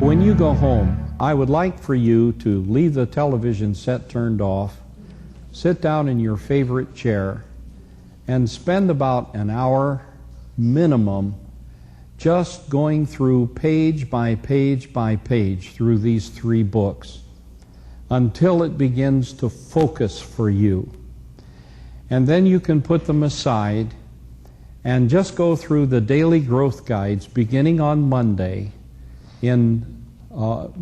When you go home, I would like for you to leave the television set turned off, sit down in your favorite chair, and spend about an hour minimum just going through page by page by page through these 3 books until it begins to focus for you. And then you can put them aside and just go through the daily growth guides beginning on Monday in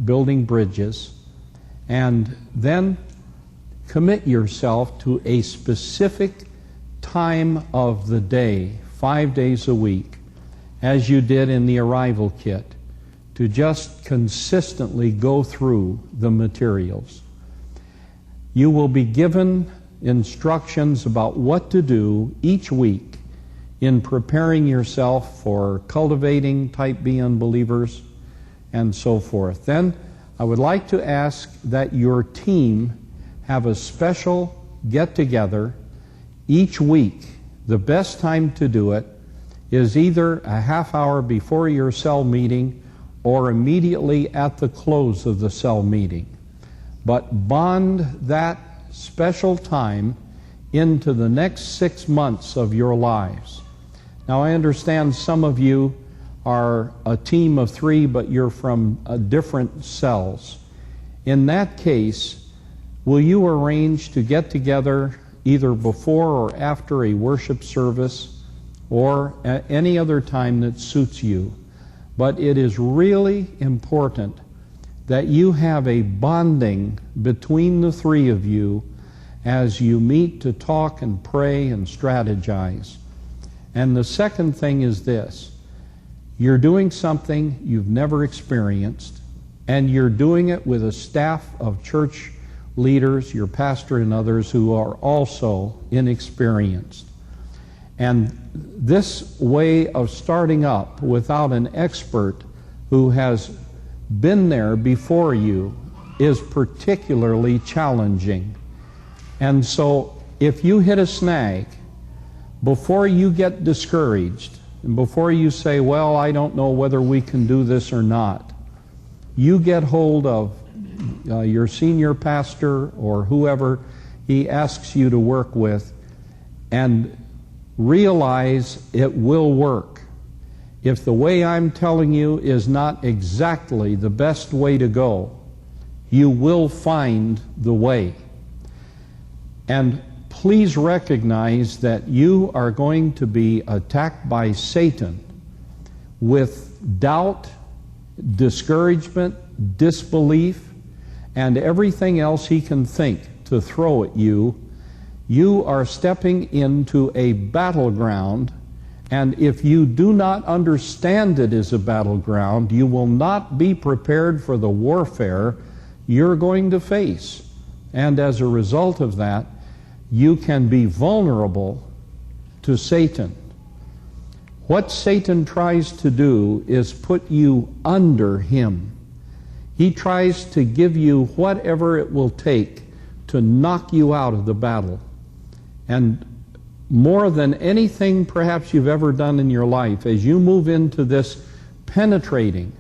building bridges, and then commit yourself to a specific time of the day, 5 days a week, as you did in the arrival kit, to just consistently go through the materials. You will be given instructions about what to do each week in preparing yourself for cultivating type B unbelievers and so forth. Then I would like to ask that your team have a special get-together each week. The best time to do it is either a half hour before your cell meeting or immediately at the close of the cell meeting. But bond that special time into the next 6 months of your lives. Now, I understand some of you are a team of 3, but you're from different cells. In that case, will you arrange to get together either before or after a worship service or at any other time that suits you? But it is really important that you have a bonding between the 3 of you as you meet to talk and pray and strategize. And the second thing is this: you're doing something you've never experienced, and you're doing it with a staff of church leaders, your pastor and others, who are also inexperienced. And this way of starting up without an expert who has been there before you is particularly challenging. And so if you hit a snag, before you get discouraged, and before you say, well, I don't know whether we can do this or not, you get hold of your senior pastor or whoever he asks you to work with and realize it will work. If the way I'm telling you is not exactly the best way to go, you will find the way. And please recognize that you are going to be attacked by Satan with doubt, discouragement, disbelief, and everything else he can think to throw at you. You are stepping into a battleground, and if you do not understand it as a battleground, you will not be prepared for the warfare you're going to face. And as a result of that, you can be vulnerable to Satan. What Satan tries to do is put you under him. He tries to give you whatever it will take to knock you out of the battle. And more than anything perhaps you've ever done in your life, as you move into this penetrating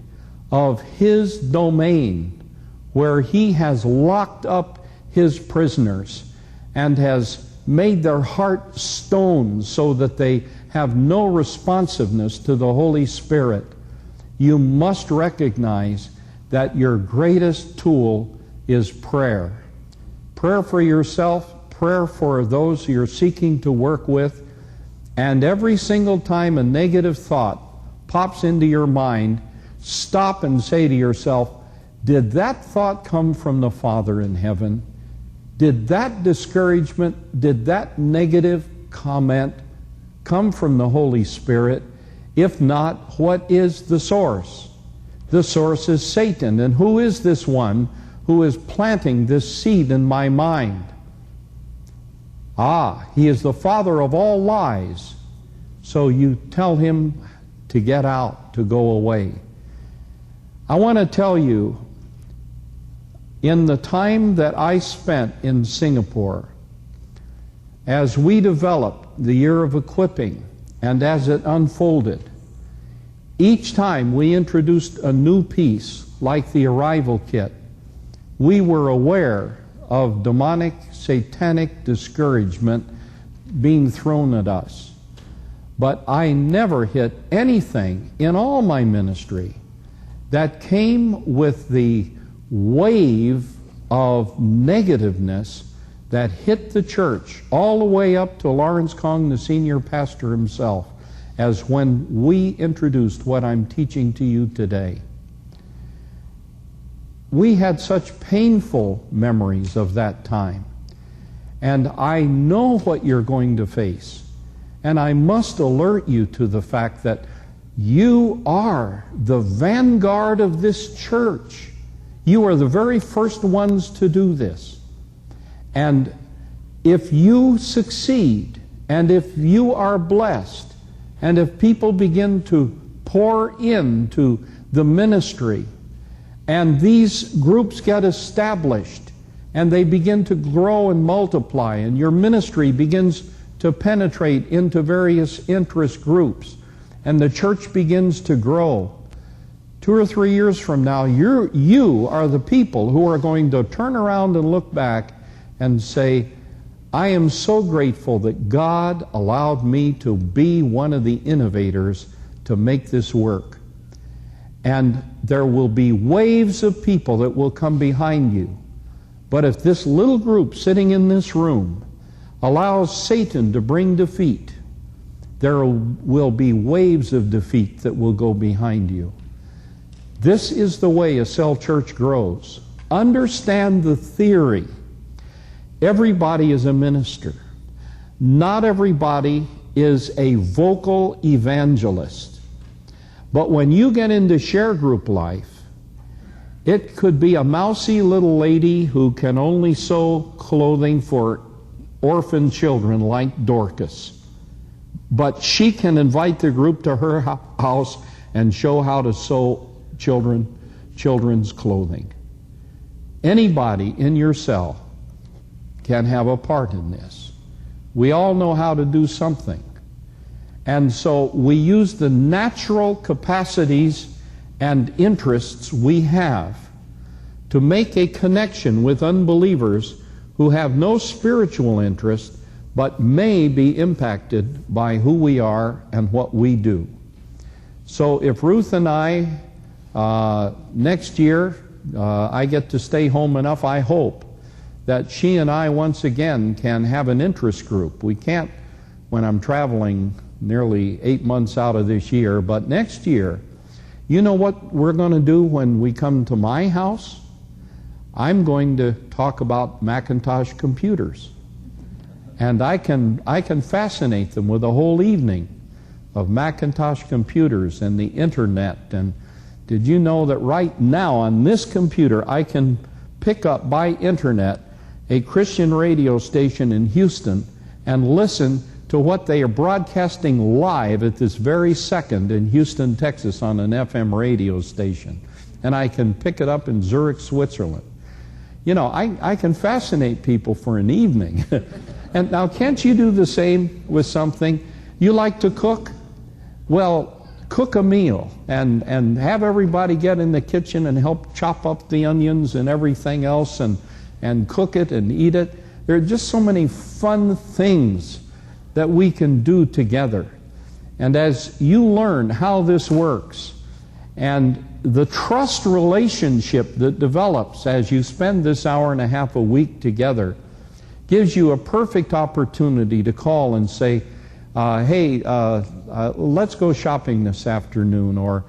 of his domain, where he has locked up his prisoners and has made their heart stone so that they have no responsiveness to the Holy Spirit, you must recognize that your greatest tool is prayer. Prayer for yourself, prayer for those you're seeking to work with, and every single time a negative thought pops into your mind, stop and say to yourself, did that thought come from the Father in heaven? Did that discouragement, did that negative comment come from the Holy Spirit? If not, what is the source? The source is Satan. And who is this one who is planting this seed in my mind? He is the father of all lies. So you tell him to get out, to go away. I want to tell you, in the time that I spent in Singapore, as we developed the year of equipping and as it unfolded, Each time we introduced a new piece, like the arrival kit, we were aware of demonic, satanic discouragement being thrown at us. But I never hit anything in all my ministry that came with the wave of negativeness that hit the church all the way up to Lawrence Kong, the senior pastor himself, as when we introduced what I'm teaching to you today. We had such painful memories of that time. And I know what you're going to face. And I must alert you to the fact that you are the vanguard of this church. You are the very first ones to do this. And if you succeed, and if you are blessed, and if people begin to pour into the ministry, and these groups get established, and they begin to grow and multiply, and your ministry begins to penetrate into various interest groups, and the church begins to grow, 2 or 3 years from now, you are the people who are going to turn around and look back and say, I am so grateful that God allowed me to be one of the innovators to make this work. And there will be waves of people that will come behind you. But if this little group sitting in this room allows Satan to bring defeat, there will be waves of defeat that will go behind you. This is the way a cell church grows. Understand the theory. Everybody is a minister. Not everybody is a vocal evangelist. But when you get into share group life, it could be a mousy little lady who can only sew clothing for orphan children like Dorcas. But she can invite the group to her house and show how to sew children's clothing. Anybody in your cell can have a part in this. We all know how to do something. And so we use the natural capacities and interests we have to make a connection with unbelievers who have no spiritual interest but may be impacted by who we are and what we do. So if Ruth and I, next year, I get to stay home enough, I hope, that she and I once again can have an interest group. We can't when I'm traveling nearly 8 months out of this year, but next year, you know what we're going to do when we come to my house? I'm going to talk about Macintosh computers. And I can fascinate them with a whole evening of Macintosh computers and the internet. And did you know that right now on this computer I can pick up by internet a Christian radio station in Houston and listen to what they are broadcasting live at this very second in Houston, Texas on an FM radio station. And I can pick it up in Zurich, Switzerland. You know, I can fascinate people for an evening. And now, can't you do the same with something? You like to cook? Well, cook a meal and have everybody get in the kitchen and help chop up the onions and everything else and cook it and eat it. There are just so many fun things that we can do together. And as you learn how this works and the trust relationship that develops as you spend this hour and a half a week together gives you a perfect opportunity to call and say, hey, let's go shopping this afternoon, or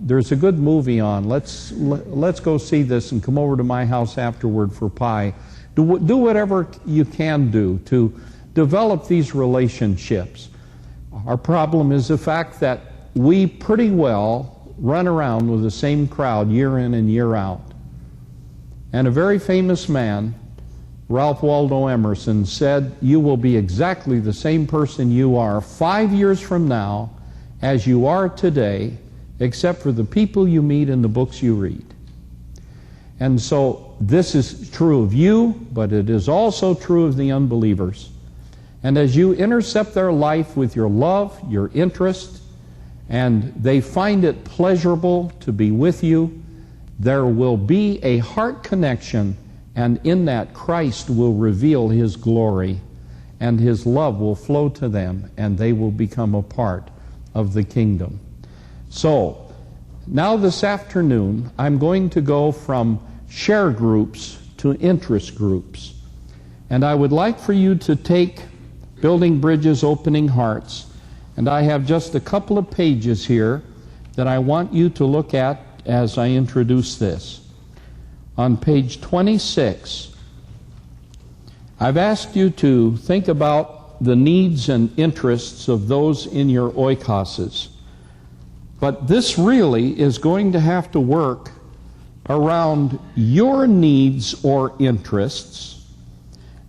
there's a good movie on. Let's go see this and come over to my house afterward for pie. Do whatever you can do to develop these relationships. Our problem is the fact that we pretty well run around with the same crowd year in and year out. And a very famous man, Ralph Waldo Emerson, said, you will be exactly the same person you are 5 years from now as you are today, except for the people you meet and the books you read. And so this is true of you, but it is also true of the unbelievers. And as you intercept their life with your love, your interest, and they find it pleasurable to be with you, there will be a heart connection, and in that Christ will reveal His glory, and His love will flow to them, and they will become a part of the kingdom. So, now this afternoon, I'm going to go from share groups to interest groups. And I would like for you to take Building Bridges, Opening Hearts, and I have just a couple of pages here that I want you to look at as I introduce this. On page 26, I've asked you to think about the needs and interests of those in your oikoses. But this really is going to have to work around your needs or interests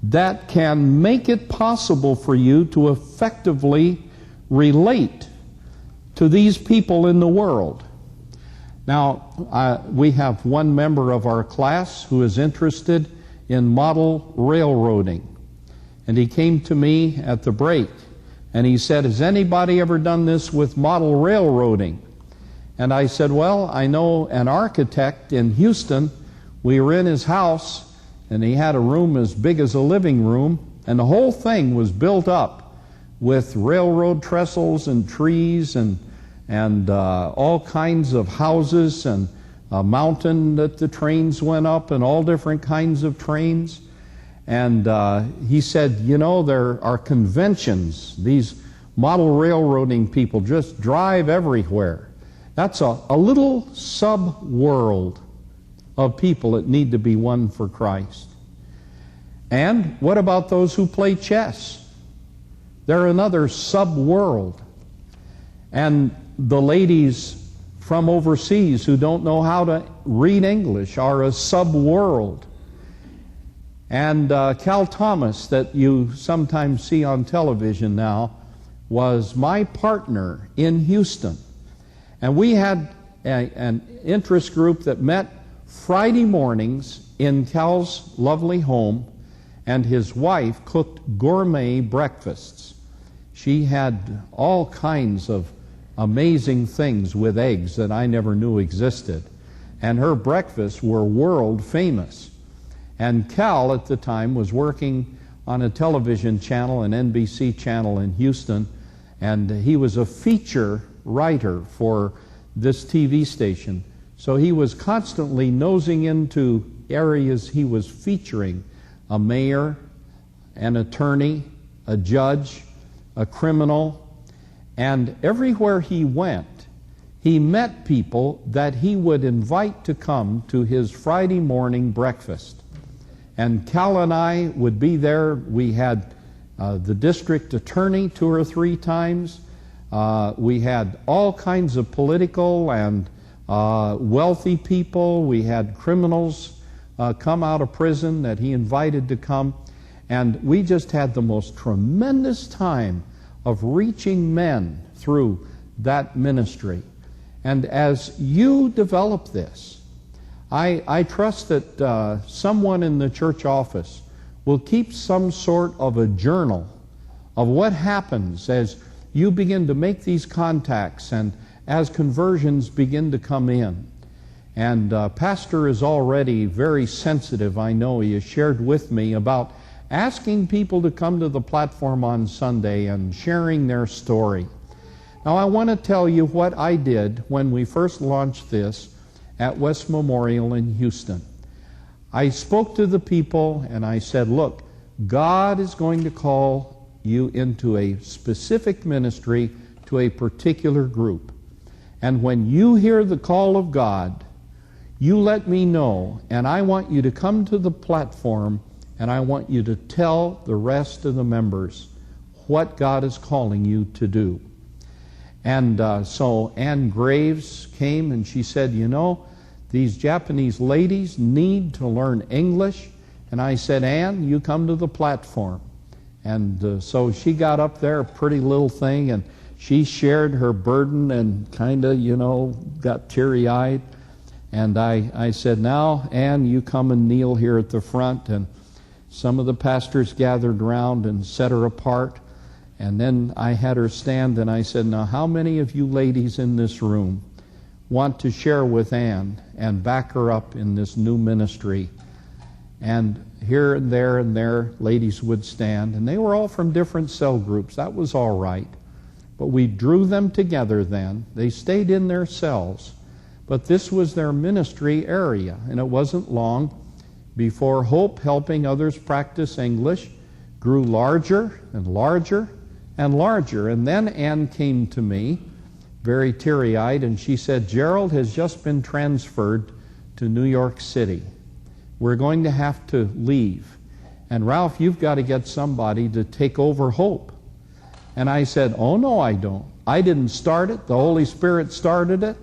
that can make it possible for you to effectively relate to these people in the world. Now, we have one member of our class who is interested in model railroading. And he came to me at the break, and he said, has anybody ever done this with model railroading? And I said, well, I know an architect in Houston. We were in his house, and he had a room as big as a living room, and the whole thing was built up with railroad trestles and trees and all kinds of houses and a mountain that the trains went up and all different kinds of trains. And he said, you know, there are conventions. These model railroading people just drive everywhere. That's a little sub-world of people that need to be won for Christ. And what about those who play chess? They're another sub-world. And the ladies from overseas who don't know how to read English are a sub-world. And Cal Thomas, that you sometimes see on television now, was my partner in Houston. And we had an interest group that met Friday mornings in Cal's lovely home, and his wife cooked gourmet breakfasts. She had all kinds of amazing things with eggs that I never knew existed. And her breakfasts were world famous. And Cal at the time was working on a television channel, an NBC channel in Houston, and he was a feature writer for this TV station. So he was constantly nosing into areas he was featuring: a mayor, an attorney, a judge, a criminal. And everywhere he went, he met people that he would invite to come to his Friday morning breakfast. And Cal and I would be there. We had the district attorney 2 or 3 times. We had all kinds of political and wealthy people. We had criminals come out of prison that he invited to come. And we just had the most tremendous time of reaching men through that ministry. And as you develop this, I trust that someone in the church office will keep some sort of a journal of what happens as you begin to make these contacts and as conversions begin to come in. And Pastor is already very sensitive, I know. He has shared with me about asking people to come to the platform on Sunday and sharing their story. Now, I want to tell you what I did when we first launched this at West Memorial in Houston. I spoke to the people and I said, look, God is going to call you into a specific ministry to a particular group. And when you hear the call of God, you let me know, and I want you to come to the platform and I want you to tell the rest of the members what God is calling you to do. And so Ann Graves came and she said, you know, these Japanese ladies need to learn English. And I said, Ann, you come to the platform. And so she got up there, a pretty little thing, and she shared her burden and kind of, you know, got teary-eyed. And I said, now, Ann, you come and kneel here at the front. And some of the pastors gathered around and set her apart. And then I had her stand and I said, now how many of you ladies in this room want to share with Ann and back her up in this new ministry? And here and there, ladies would stand. And they were all from different cell groups. That was all right. But we drew them together then. They stayed in their cells. But this was their ministry area. And it wasn't long before Hope, helping others practice English, grew larger and larger and larger. And then Ann came to me, very teary-eyed, and she said, Gerald has just been transferred to New York City. We're going to have to leave. And Ralph, you've got to get somebody to take over Hope. And I said, oh no, I don't. I didn't start it. The Holy Spirit started it.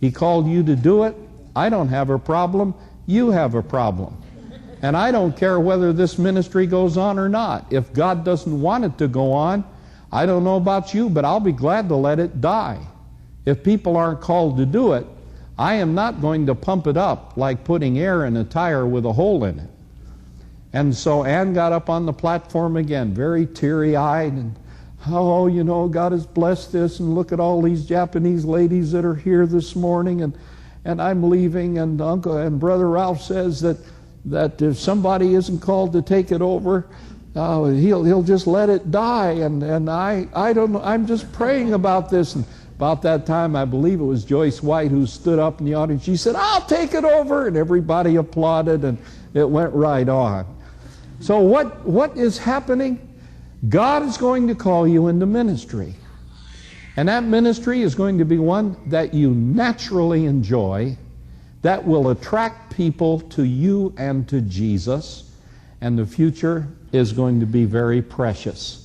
He called you to do it. I don't have a problem. You have a problem. And I don't care whether this ministry goes on or not. If God doesn't want it to go on, I don't know about you, but I'll be glad to let it die. If people aren't called to do it, I am not going to pump it up like putting air in a tire with a hole in it. And so Ann got up on the platform again, very teary-eyed, and oh, you know, God has blessed this, and look at all these Japanese ladies that are here this morning, and I'm leaving, and Uncle and Brother Ralph says that if somebody isn't called to take it over, he'll just let it die, and I don't know, I'm just praying about this. And about that time, I believe it was Joyce White who stood up in the audience. She said, I'll take it over, and everybody applauded, and it went right on. So what is happening? God is going to call you into ministry. And that ministry is going to be one that you naturally enjoy, that will attract people to you and to Jesus, and the future is going to be very precious.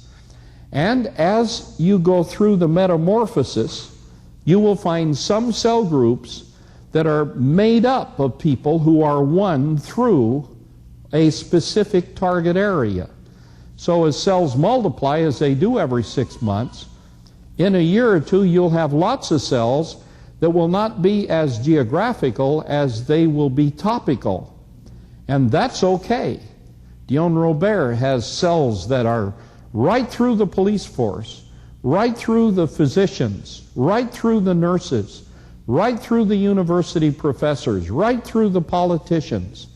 And as you go through the metamorphosis, you will find some cell groups that are made up of people who are won through a specific target area. So as cells multiply, as they do every 6 months, in a year or two you'll have lots of cells that will not be as geographical as they will be topical. And that's okay. Dion Robert has cells that are right through the police force, right through the physicians, right through the nurses, right through the university professors, right through the politicians.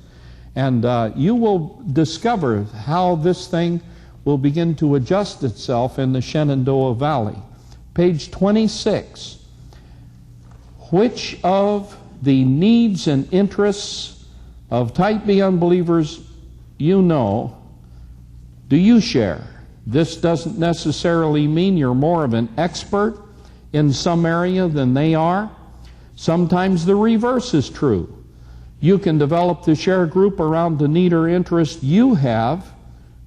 And you will discover how this thing will begin to adjust itself in the Shenandoah Valley. Page 26. Which of the needs and interests of type B unbelievers do you share? This doesn't necessarily mean you're more of an expert in some area than they are. Sometimes the reverse is true. You can develop the share group around the need or interest you have,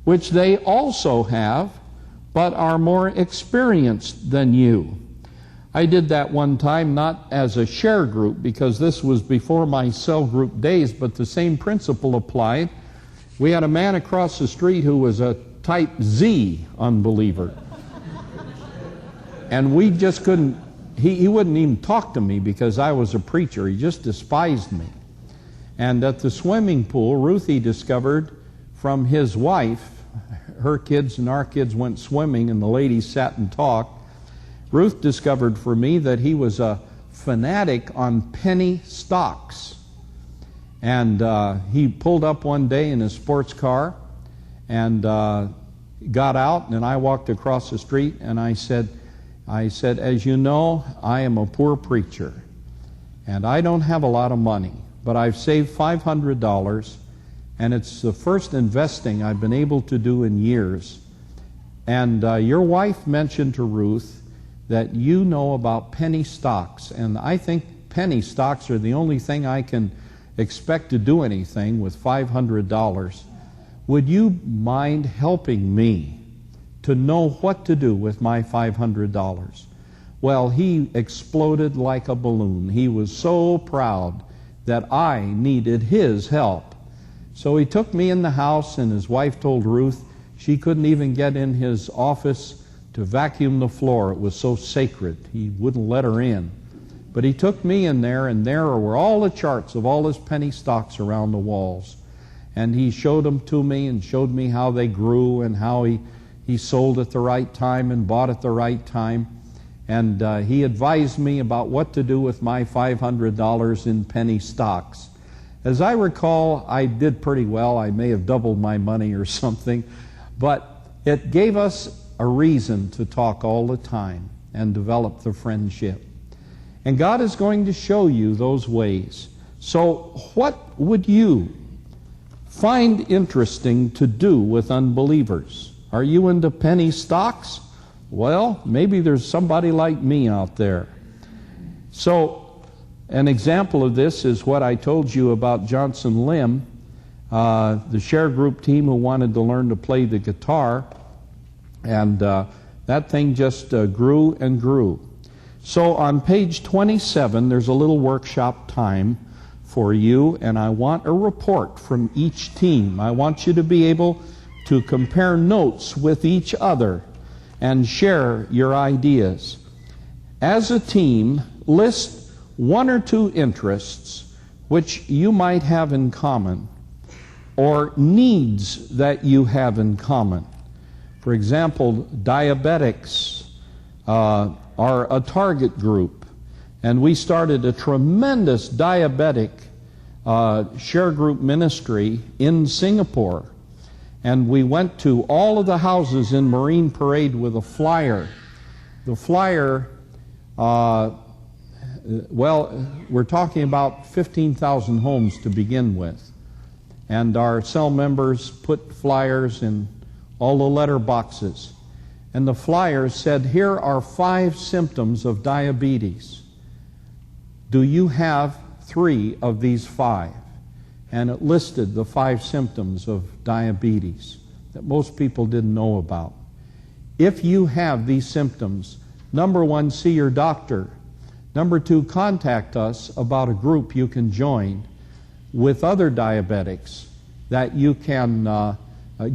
which they also have, but are more experienced than you. I did that one time, not as a share group, because this was before my cell group days, but the same principle applied. We had a man across the street who was a type Z unbeliever. And we just couldn't, he wouldn't even talk to me because I was a preacher. He just despised me. And at the swimming pool, Ruthie discovered from his wife, her kids and our kids went swimming and the ladies sat and talked. Ruth discovered for me that he was a fanatic on penny stocks. And he pulled up one day in his sports car and got out, and I walked across the street and I said, as you know, I am a poor preacher and I don't have a lot of money, but I've saved $500, and it's the first investing I've been able to do in years. And your wife mentioned to Ruth that you know about penny stocks, and I think penny stocks are the only thing I can expect to do anything with $500. Would you mind helping me to know what to do with my $500? Well, he exploded like a balloon. He was so proud that I needed his help. So he took me in the house, and his wife told Ruth she couldn't even get in his office to vacuum the floor. It was so sacred. He wouldn't let her in. But he took me in there, and there were all the charts of all his penny stocks around the walls. And he showed them to me and showed me how they grew and how he He sold at the right time and bought at the right time. And he advised me about what to do with my $500 in penny stocks. As I recall, I did pretty well. I may have doubled my money or something. But it gave us a reason to talk all the time and develop the friendship. And God is going to show you those ways. So what would you find interesting to do with unbelievers? Are you into penny stocks? Well, maybe there's somebody like me out there. So an example of this is what I told you about Johnson Lim, the share group team who wanted to learn to play the guitar. And that thing just grew and grew. So on page 27, there's a little workshop time for you, and I want a report from each team. I want you to be able to compare notes with each other and share your ideas. As a team, list one or two interests which you might have in common, or needs that you have in common. For example, diabetics are a target group, and we started a tremendous diabetic share group ministry in Singapore. And we went to all of the houses in Marine Parade with a flyer. The flyer, well, we're talking about 15,000 homes to begin with. And our cell members put flyers in all the letter boxes. And the flyers said, here are 5 symptoms of diabetes. Do you have 3 of these 5? And it listed the 5 symptoms of diabetes that most people didn't know about. If you have these symptoms, number 1, see your doctor. Number 2, contact us about a group you can join with other diabetics that you can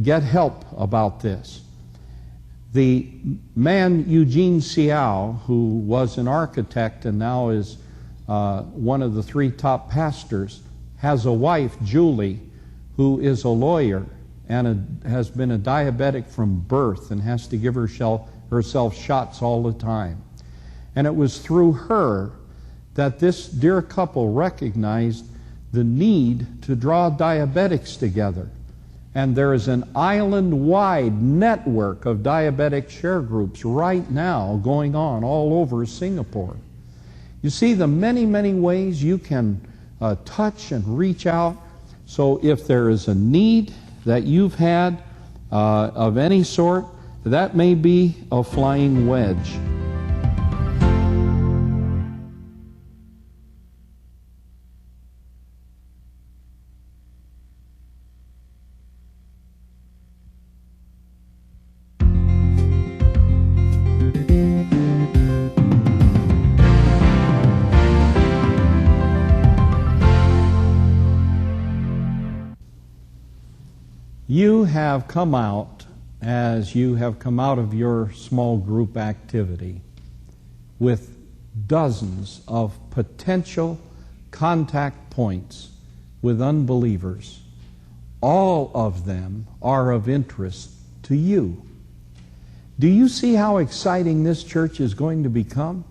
get help about this. The man Eugene Seau, who was an architect and now is one of the 3 top pastors, has a wife, Julie, who is a lawyer and has been a diabetic from birth and has to give herself shots all the time. And it was through her that this dear couple recognized the need to draw diabetics together. And there is an island-wide network of diabetic share groups right now going on all over Singapore. You see the many, many ways you can touch and reach out. So if there is a need that you've had of any sort, that may be a flying wedge. You have come out, as you have come out of your small group activity, with dozens of potential contact points with unbelievers. All of them are of interest to you. Do you see how exciting this church is going to become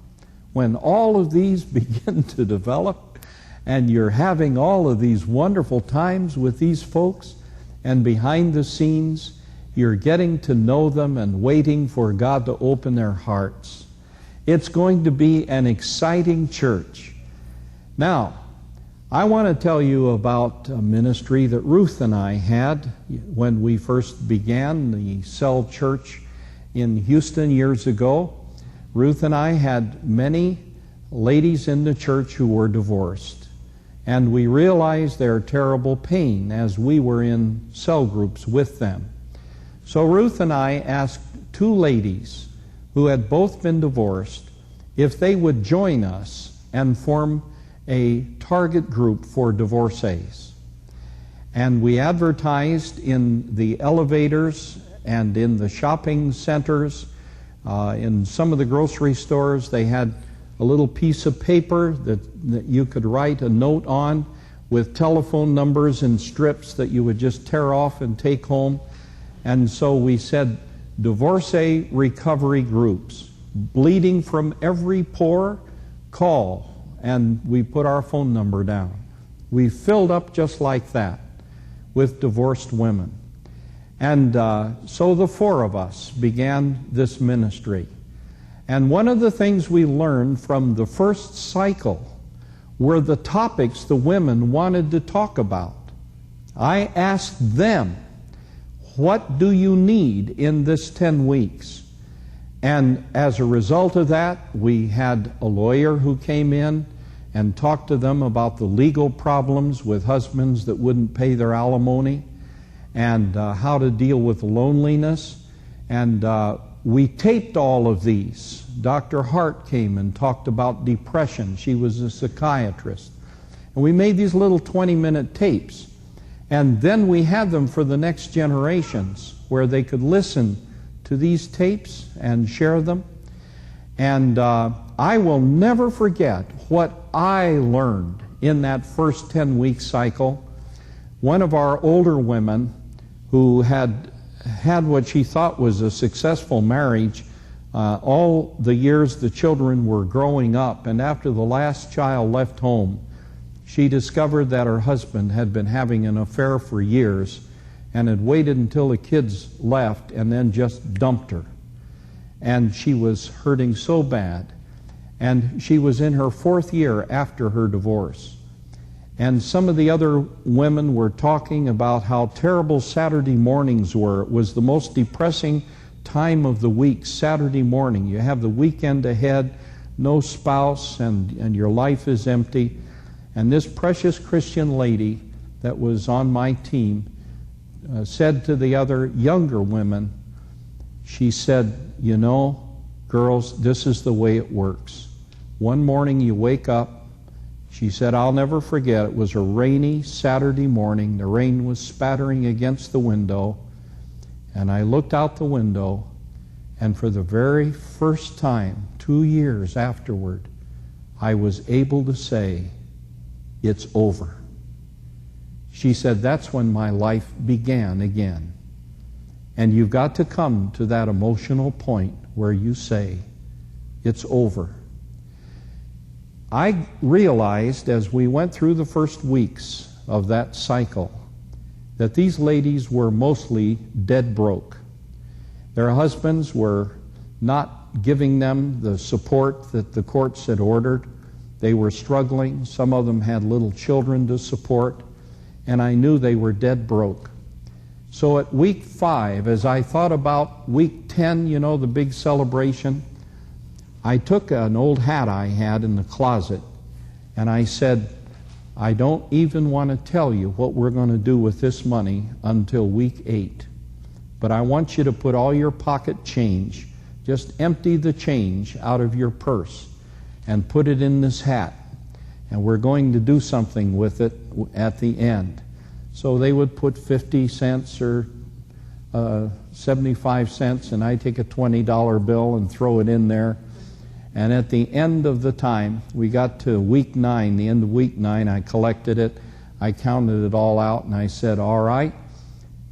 when all of these begin to develop and you're having all of these wonderful times with these folks? And behind the scenes, you're getting to know them and waiting for God to open their hearts. It's going to be an exciting church. Now, I want to tell you about a ministry that Ruth and I had when we first began the Cell Church in Houston years ago. Ruth and I had many ladies in the church who were divorced. And we realized their terrible pain as we were in cell groups with them. So Ruth and I asked 2 ladies who had both been divorced if they would join us and form a target group for divorcees. And we advertised in the elevators and in the shopping centers, in some of the grocery stores. They had a little piece of paper that you could write a note on with telephone numbers and strips that you would just tear off and take home. And so we said, divorcee recovery groups, bleeding from every pore. Call, and we put our phone number down. We filled up just like that with divorced women. And so the four of us began this ministry. And one of the things we learned from the first cycle were the topics the women wanted to talk about. I asked them, what do you need in this 10 weeks? And as a result of that, we had a lawyer who came in and talked to them about the legal problems with husbands that wouldn't pay their alimony, and how to deal with loneliness. And we taped all of these. Dr. Hart came and talked about depression. She was a psychiatrist. And we made these little 20-minute tapes. And then we had them for the next generations where they could listen to these tapes and share them. And I will never forget what I learned in that first 10-week cycle. One of our older women who had what she thought was a successful marriage, all the years the children were growing up, and after the last child left home, she discovered that her husband had been having an affair for years and had waited until the kids left and then just dumped her. And she was hurting so bad. And she was in her 4th year after her divorce. And some of the other women were talking about how terrible Saturday mornings were. It was the most depressing time of the week, Saturday morning. You have the weekend ahead, no spouse, and your life is empty. And this precious Christian lady that was on my team said to the other younger women, she said, you know, girls, this is the way it works. One morning you wake up, she said, I'll never forget, it was a rainy Saturday morning. The rain was spattering against the window, and I looked out the window, and for the very first time, 2 years afterward, I was able to say, it's over. She said, that's when my life began again. And you've got to come to that emotional point where you say, it's over. I realized as we went through the first weeks of that cycle that these ladies were mostly dead broke. Their husbands were not giving them the support that the courts had ordered. They were struggling. Some of them had little children to support. And I knew they were dead broke. So at week 5, as I thought about week 10, you know, the big celebration, I took an old hat I had in the closet, and I said, I don't even want to tell you what we're going to do with this money until week 8. But I want you to put all your pocket change, just empty the change out of your purse and put it in this hat. And we're going to do something with it at the end. So they would put 50 cents or 75 cents, and I'd take a $20 bill and throw it in there. And at the end of the time, we got to week 9, the end of week 9, I collected it, I counted it all out, and I said, all right,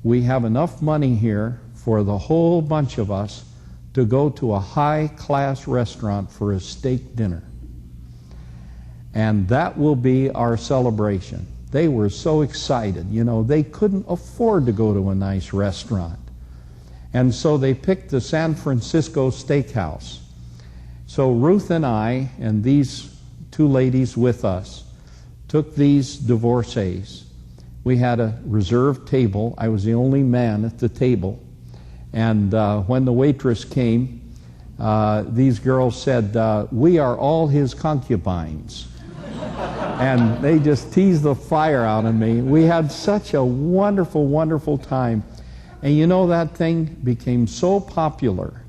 we have enough money here for the whole bunch of us to go to a high-class restaurant for a steak dinner. And that will be our celebration. They were so excited. You know, they couldn't afford to go to a nice restaurant. And so they picked the San Francisco Steakhouse. So Ruth and I, and these 2 ladies with us, took these divorcees. We had a reserved table. I was the only man at the table. And when the waitress came, these girls said, we are all his concubines. And they just teased the fire out of me. We had such a wonderful, wonderful time. And you know, that thing became so popular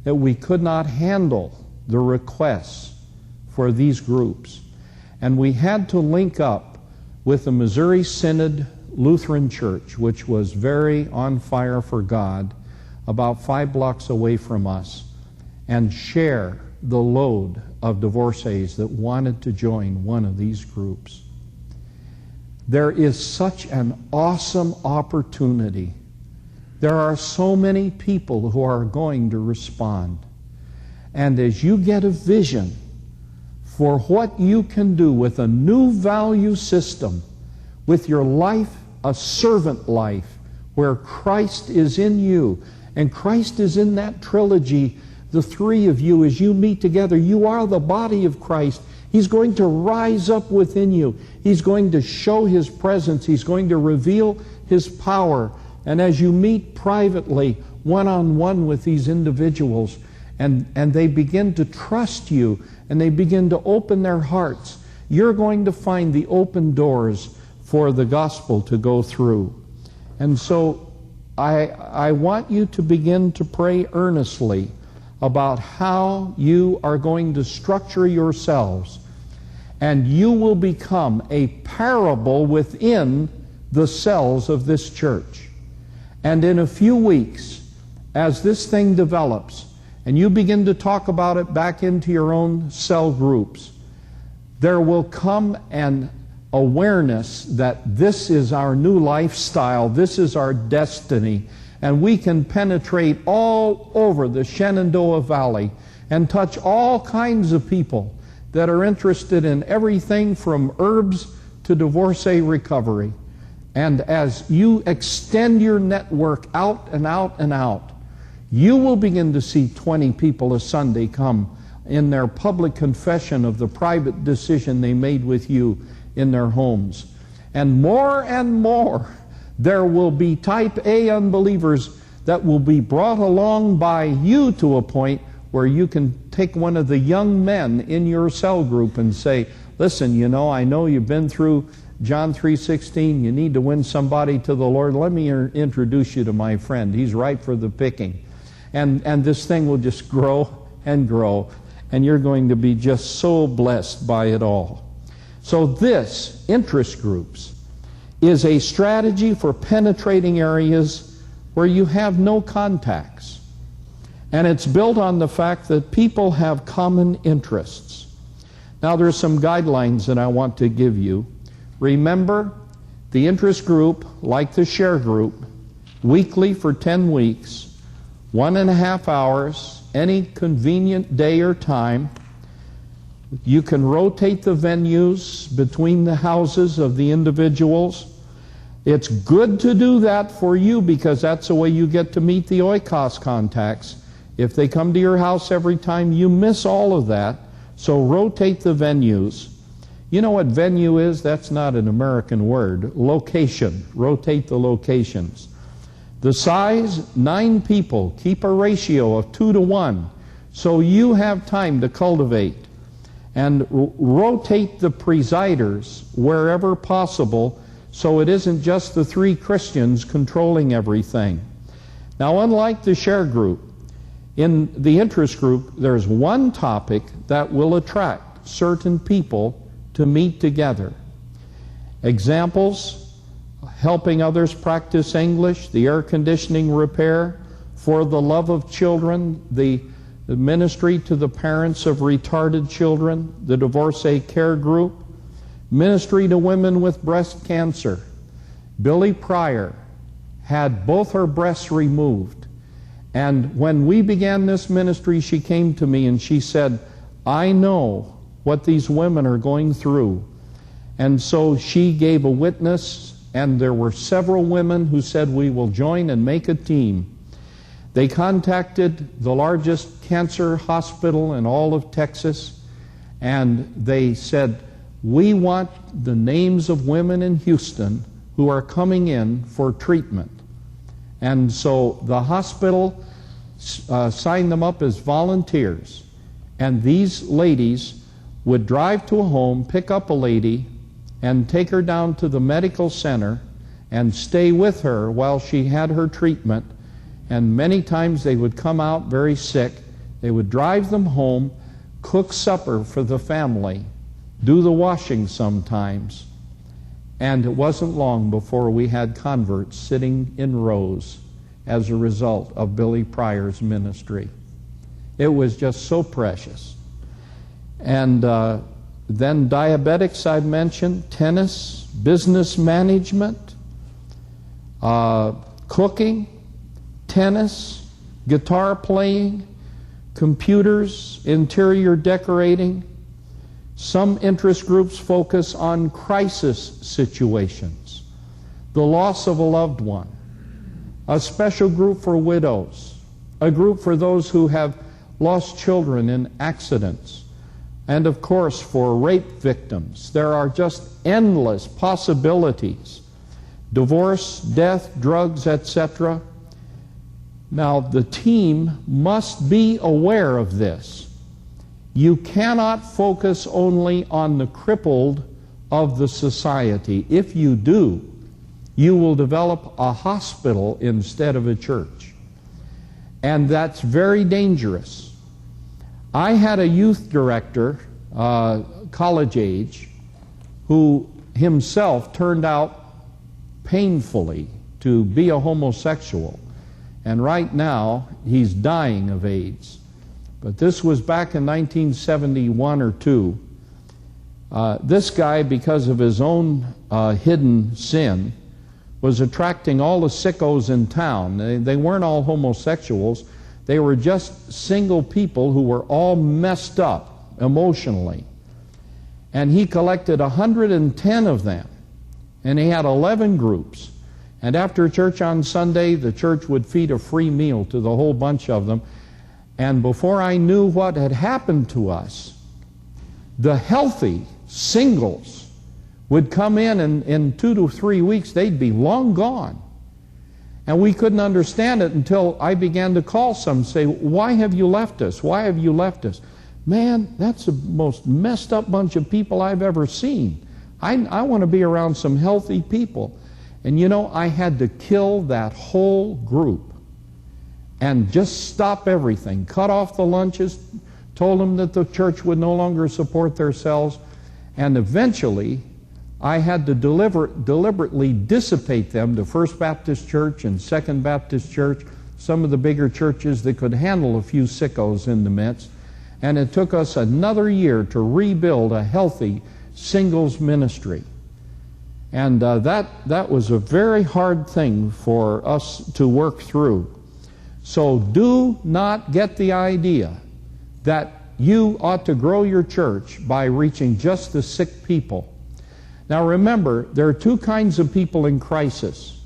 that we could not handle the requests for these groups. And we had to link up with the Missouri Synod Lutheran Church, which was very on fire for God, about 5 blocks away from us, and share the load of divorcees that wanted to join one of these groups. There is such an awesome opportunity There are so many people who are going to respond. And as you get a vision for what you can do with a new value system, with your life, a servant life, where Christ is in you, and Christ is in that trilogy, the three of you, as you meet together, you are the body of Christ. He's going to rise up within you. He's going to show His presence. He's going to reveal His power. And as you meet privately, one-on-one with these individuals, and they begin to trust you, and they begin to open their hearts, you're going to find the open doors for the gospel to go through. And so I want you to begin to pray earnestly about how you are going to structure yourselves, and you will become a parable within the cells of this church. And in a few weeks, as this thing develops, and you begin to talk about it back into your own cell groups, there will come an awareness that this is our new lifestyle, this is our destiny, and we can penetrate all over the Shenandoah Valley and touch all kinds of people that are interested in everything from herbs to divorcee recovery. And as you extend your network out and out and out, you will begin to see 20 people a Sunday come in their public confession of the private decision they made with you in their homes. And more, there will be type A unbelievers that will be brought along by you to a point where you can take one of the young men in your cell group and say, listen, you know, I know you've been through John 3:16. You need to win somebody to the Lord. Let me introduce you to my friend. He's ripe for the picking. And this thing will just grow and grow, and you're going to be just so blessed by it all. So this, interest groups, is a strategy for penetrating areas where you have no contacts. And it's built on the fact that people have common interests. Now there's some guidelines that I want to give you. Remember, the interest group, like the share group, weekly for 10 weeks, 1.5 hours, any convenient day or time. You can rotate the venues between the houses of the individuals. It's good to do that for you because that's the way you get to meet the oikos contacts. If they come to your house every time, you miss all of that. So rotate the venues. You know what venue is? That's not an American word. Location. Rotate the locations. The size, 9 people. Keep a ratio of 2 to 1 so you have time to cultivate. And rotate the presiders wherever possible so it isn't just the 3 Christians controlling everything. Now, unlike the share group, in the interest group, there's one topic that will attract certain people to meet together. Examples: helping others practice English, the air conditioning repair, for the love of children, the ministry to the parents of retarded children, the divorcee care group, ministry to women with breast cancer. Billy Pryor had both her breasts removed. And when we began this ministry, she came to me and she said, I know what these women are going through. And so she gave a witness, and there were several women who said, we will join and make a team. They contacted the largest cancer hospital in all of Texas, and they said, we want the names of women in Houston who are coming in for treatment. And so the hospital signed them up as volunteers, and these ladies would drive to a home, pick up a lady, and take her down to the medical center and stay with her while she had her treatment. And many times they would come out very sick. They would drive them home, cook supper for the family, do the washing sometimes. And it wasn't long before we had converts sitting in rows as a result of Billy Pryor's ministry. It was just so precious. And then diabetics I've mentioned, tennis, business management, cooking, tennis, guitar playing, computers, interior decorating. Some interest groups focus on crisis situations, the loss of a loved one, a special group for widows, a group for those who have lost children in accidents, and of course for rape victims. There are just endless possibilities. Divorce, death, drugs, etc. Now the team must be aware of this. You cannot focus only on the crippled of the society. If you do, you will develop a hospital instead of a church. And that's very dangerous. I had a youth director, college age, who himself turned out painfully to be a homosexual. And right now, he's dying of AIDS. But this was back in 1971 or 2. This guy, because of his own hidden sin, was attracting all the sickos in town. They weren't all homosexuals. They were just single people who were all messed up emotionally. And he collected 110 of them. And he had 11 groups. And after church on Sunday, the church would feed a free meal to the whole bunch of them. And before I knew what had happened to us, the healthy singles would come in 2 to 3 weeks, they'd be long gone. And we couldn't understand it until I began to call some and say, why have you left us? Why have you left us? Man, that's the most messed up bunch of people I've ever seen. I want to be around some healthy people. And you know, I had to kill that whole group and just stop everything. Cut off the lunches, told them that the church would no longer support themselves, and eventually I had to deliberately dissipate them to First Baptist Church and Second Baptist Church, some of the bigger churches that could handle a few sickos in the midst. And it took us another year to rebuild a healthy singles ministry. And that was a very hard thing for us to work through. So do not get the idea that you ought to grow your church by reaching just the sick people. Now remember, there are two kinds of people in crisis.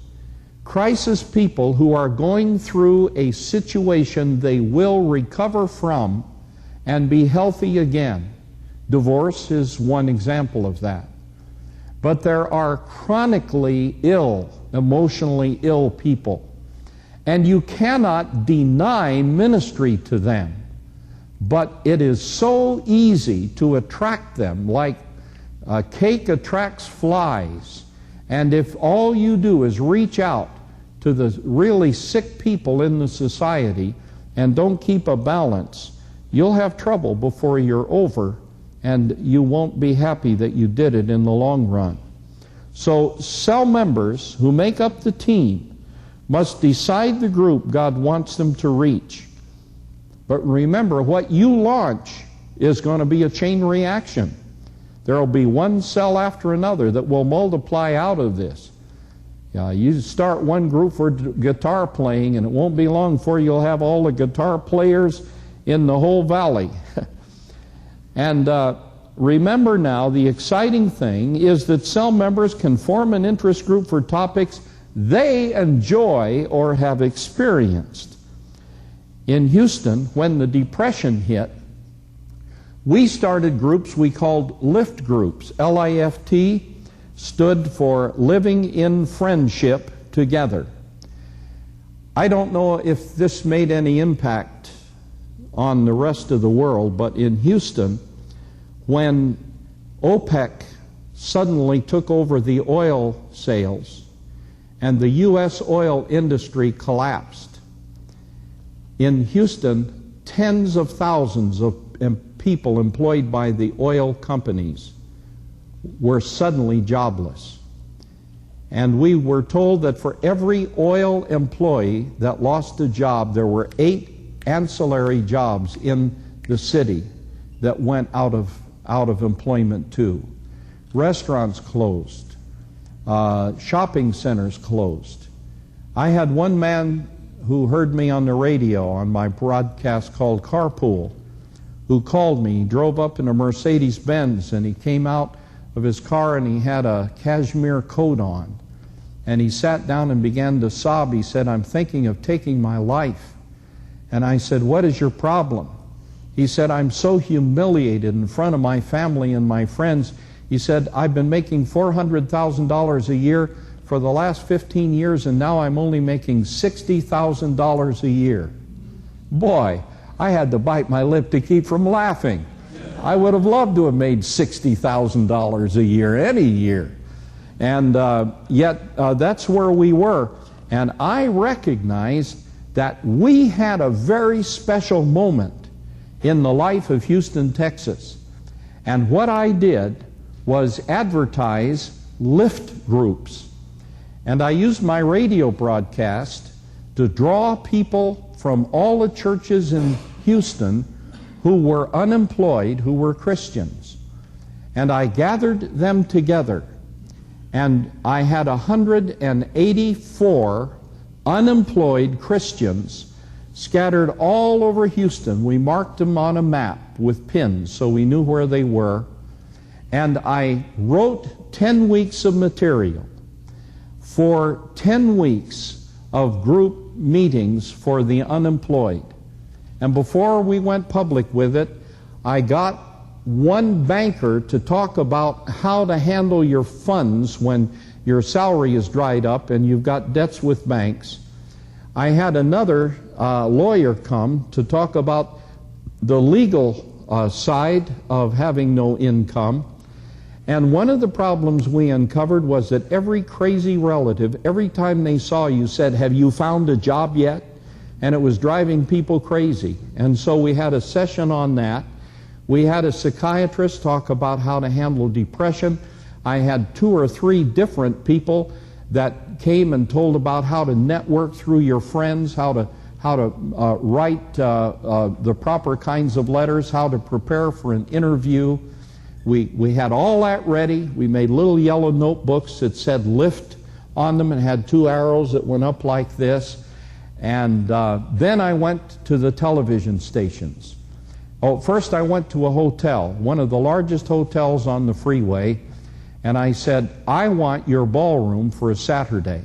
Crisis people who are going through a situation they will recover from and be healthy again. Divorce is one example of that. But there are chronically ill, emotionally ill people. And you cannot deny ministry to them. But it is so easy to attract them, like a cake attracts flies. And if all you do is reach out to the really sick people in the society and don't keep a balance, you'll have trouble before you're over, and you won't be happy that you did it in the long run. So cell members who make up the team must decide the group God wants them to reach. But remember, what you launch is going to be a chain reaction. There will be one cell after another that will multiply out of this. You start one group for guitar playing, and it won't be long before you'll have all the guitar players in the whole valley. And remember now, the exciting thing is that cell members can form an interest group for topics they enjoy or have experienced. In Houston, when the Depression hit, we started groups we called LIFT groups. L-I-F-T stood for Living in Friendship Together. I don't know if this made any impact on the rest of the world, but in Houston, when OPEC suddenly took over the oil sales and the U.S. oil industry collapsed, in Houston, tens of thousands of people employed by the oil companies were suddenly jobless. And we were told that for every oil employee that lost a job, there were 8 ancillary jobs in the city that went out of employment too. Restaurants closed. Shopping centers closed. I had one man who heard me on the radio on my broadcast called Carpool, who called me. He drove up in a Mercedes-Benz, and he came out of his car and he had a cashmere coat on. And he sat down and began to sob. He said, "I'm thinking of taking my life." And I said, "What is your problem?" He said, "I'm so humiliated in front of my family and my friends." He said, "I've been making $400,000 a year for the last 15 years, and now I'm only making $60,000 a year." Boy, I had to bite my lip to keep from laughing. I would have loved to have made $60,000 a year, any year. And yet that's where we were. And I recognized that we had a very special moment in the life of Houston, Texas. And what I did was advertise lift groups. And I used my radio broadcast to draw people from all the churches in Houston who were unemployed, who were Christians. And I gathered them together. And I had 184 unemployed Christians scattered all over Houston. We marked them on a map with pins so we knew where they were. And I wrote 10 weeks of material for 10 weeks of group meetings for the unemployed. And before we went public with it, I got one banker to talk about how to handle your funds when your salary is dried up and you've got debts with banks. I had another lawyer come to talk about the legal side of having no income. And one of the problems we uncovered was that every crazy relative, every time they saw you, said, "Have you found a job yet?" And it was driving people crazy. And so we had a session on that. We had a psychiatrist talk about how to handle depression. I had 2 or 3 different people that came and told about how to network through your friends, how to write the proper kinds of letters, how to prepare for an interview. We had all that ready. We made little yellow notebooks that said lift on them and had 2 arrows that went up like this. And then I went to the television stations. First I went to a hotel, one of the largest hotels on the freeway, and I said, "I want your ballroom for a Saturday.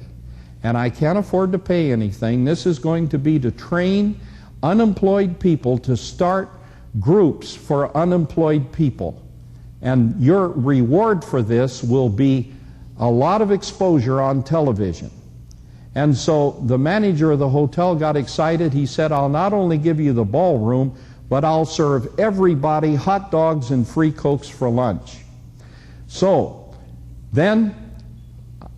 And I can't afford to pay anything. This is going to be to train unemployed people to start groups for unemployed people. And your reward for this will be a lot of exposure on television." And so the manager of the hotel got excited. He said, "I'll not only give you the ballroom, but I'll serve everybody hot dogs and free Cokes for lunch." So then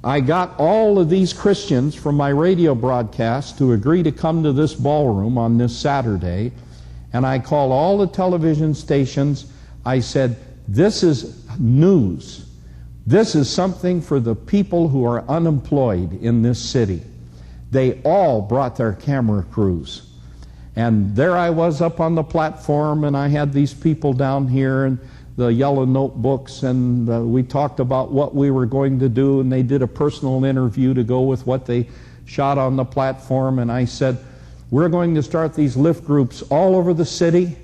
I got all of these Christians from my radio broadcast to agree to come to this ballroom on this Saturday. And I called all the television stations. I said, "This is news. This is something for the people who are unemployed in this city." They all brought their camera crews. And there I was up on the platform, and I had these people down here and the yellow notebooks, and we talked about what we were going to do, and they did a personal interview to go with what they shot on the platform. And I said, "We're going to start these lift groups all over the city,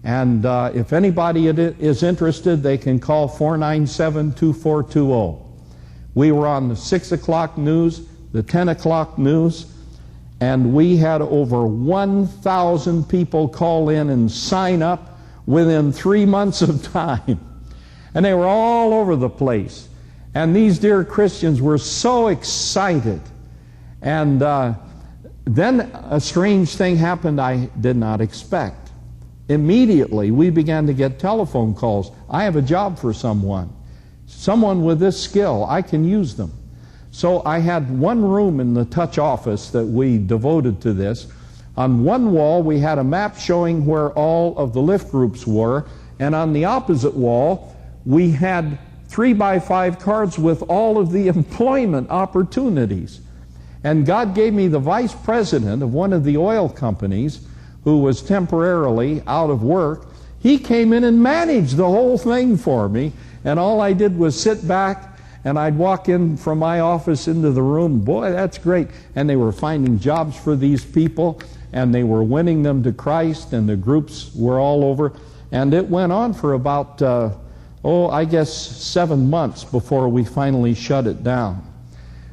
and if anybody is interested, they can call 497-2420. We were on the 6 o'clock news, the 10 o'clock news, and we had over 1,000 people call in and sign up within 3 months of time. And they were all over the place. And these dear Christians were so excited. And then a strange thing happened I did not expect. Immediately, we began to get telephone calls. "I have a job for someone with this skill. I can use them." So I had one room in the touch office that we devoted to this. On one wall, we had a map showing where all of the lift groups were, and on the opposite wall, we had 3x5 cards with all of the employment opportunities. And God gave me the vice president of one of the oil companies who was temporarily out of work. He came in and managed the whole thing for me, and all I did was sit back and I'd walk in from my office into the room. Boy, that's great. And they were finding jobs for these people, and they were winning them to Christ, and the groups were all over. And it went on for about, I guess 7 months before we finally shut it down.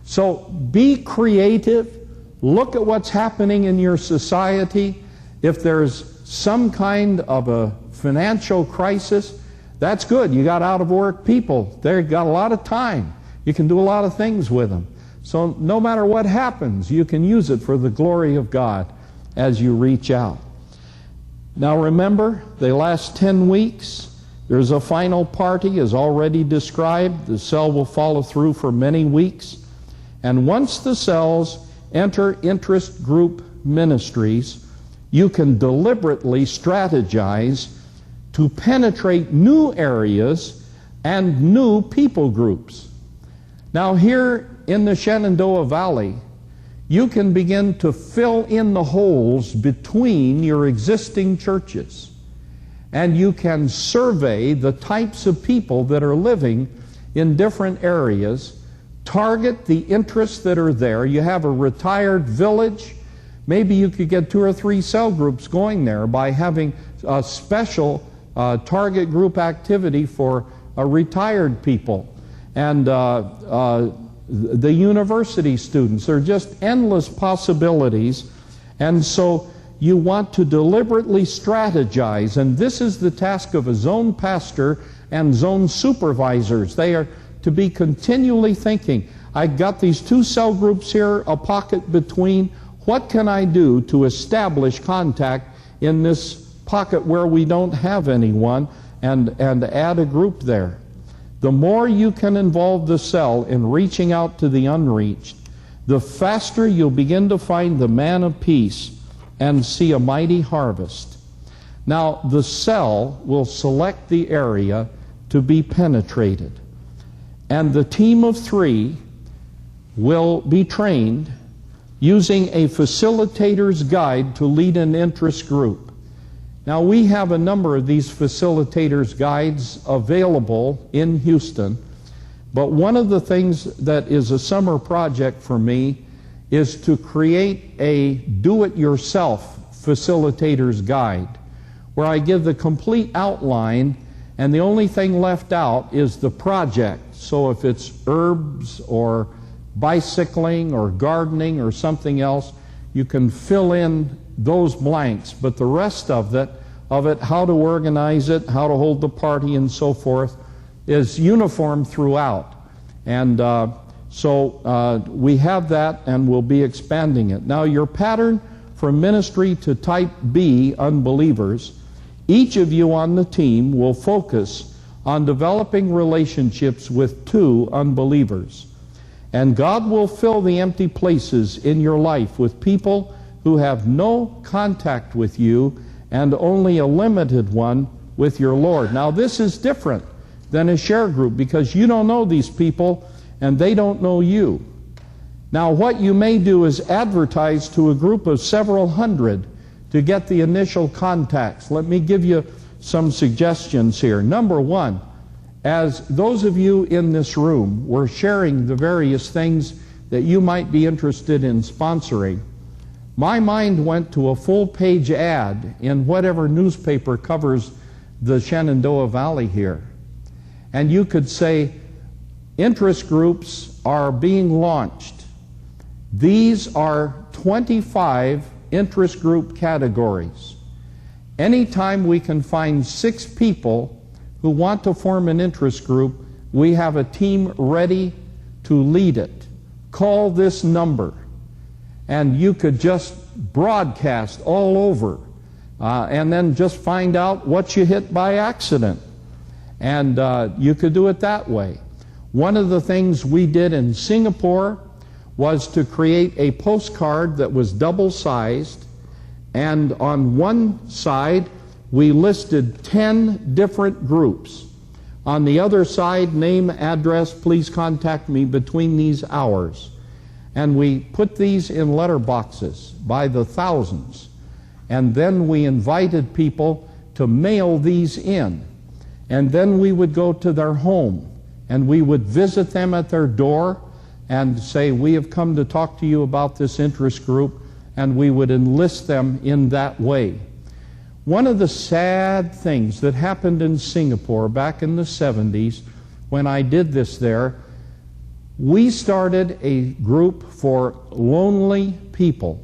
So be creative. Look at what's happening in your society. If there's some kind of a financial crisis, that's good. You got out of work people. They've got a lot of time. You can do a lot of things with them. So no matter what happens, you can use it for the glory of God as you reach out. Now remember, they last 10 weeks. There's a final party, as already described. The cell will follow through for many weeks. And once the cells enter interest group ministries, you can deliberately strategize to penetrate new areas and new people groups. Now here in the Shenandoah Valley, you can begin to fill in the holes between your existing churches. And you can survey the types of people that are living in different areas, target the interests that are there. You have a retired village. Maybe you could get 2 or 3 cell groups going there by having a special target group activity for retired people. And the university students. There are just endless possibilities. And so you want to deliberately strategize. And this is the task of a zone pastor and zone supervisors. They are to be continually thinking, I've got these 2 cell groups here, a pocket between. What can I do to establish contact in this pocket where we don't have anyone, and add a group there? The more you can involve the cell in reaching out to the unreached, the faster you'll begin to find the man of peace and see a mighty harvest. Now, the cell will select the area to be penetrated, and the team of 3 will be trained using a facilitator's guide to lead an interest group. Now, we have a number of these facilitators' guides available in Houston, but one of the things that is a summer project for me is to create a do-it-yourself facilitator's guide, where I give the complete outline, and the only thing left out is the project. So if it's herbs or bicycling or gardening or something else, you can fill in those blanks, but the rest of it, how to organize it, how to hold the party and so forth, is uniform throughout. And so we have that, and we'll be expanding it. Now, your pattern for ministry to type B, unbelievers, each of you on the team will focus on developing relationships with 2 unbelievers. And God will fill the empty places in your life with people who have no contact with you and only a limited one with your Lord. Now, this is different than a share group because you don't know these people and they don't know you. Now, what you may do is advertise to a group of several hundred to get the initial contacts. Let me give you some suggestions here. Number 1, as those of you in this room were sharing the various things that you might be interested in sponsoring, my mind went to a full-page ad in whatever newspaper covers the Shenandoah Valley here. And you could say, interest groups are being launched. These are 25 interest group categories. Anytime we can find 6 people who want to form an interest group, we have a team ready to lead it. Call this number. And you could just broadcast all over and then just find out what you hit by accident. And you could do it that way. One of the things we did in Singapore was to create a postcard that was double-sized, and on one side we listed 10 different groups. On the other side, name, address, please contact me between these hours. And we put these in letter boxes by the thousands. And then we invited people to mail these in. And then we would go to their home and we would visit them at their door and say, we have come to talk to you about this interest group, and we would enlist them in that way. One of the sad things that happened in Singapore back in the 70s when I did this there, we started a group for lonely people.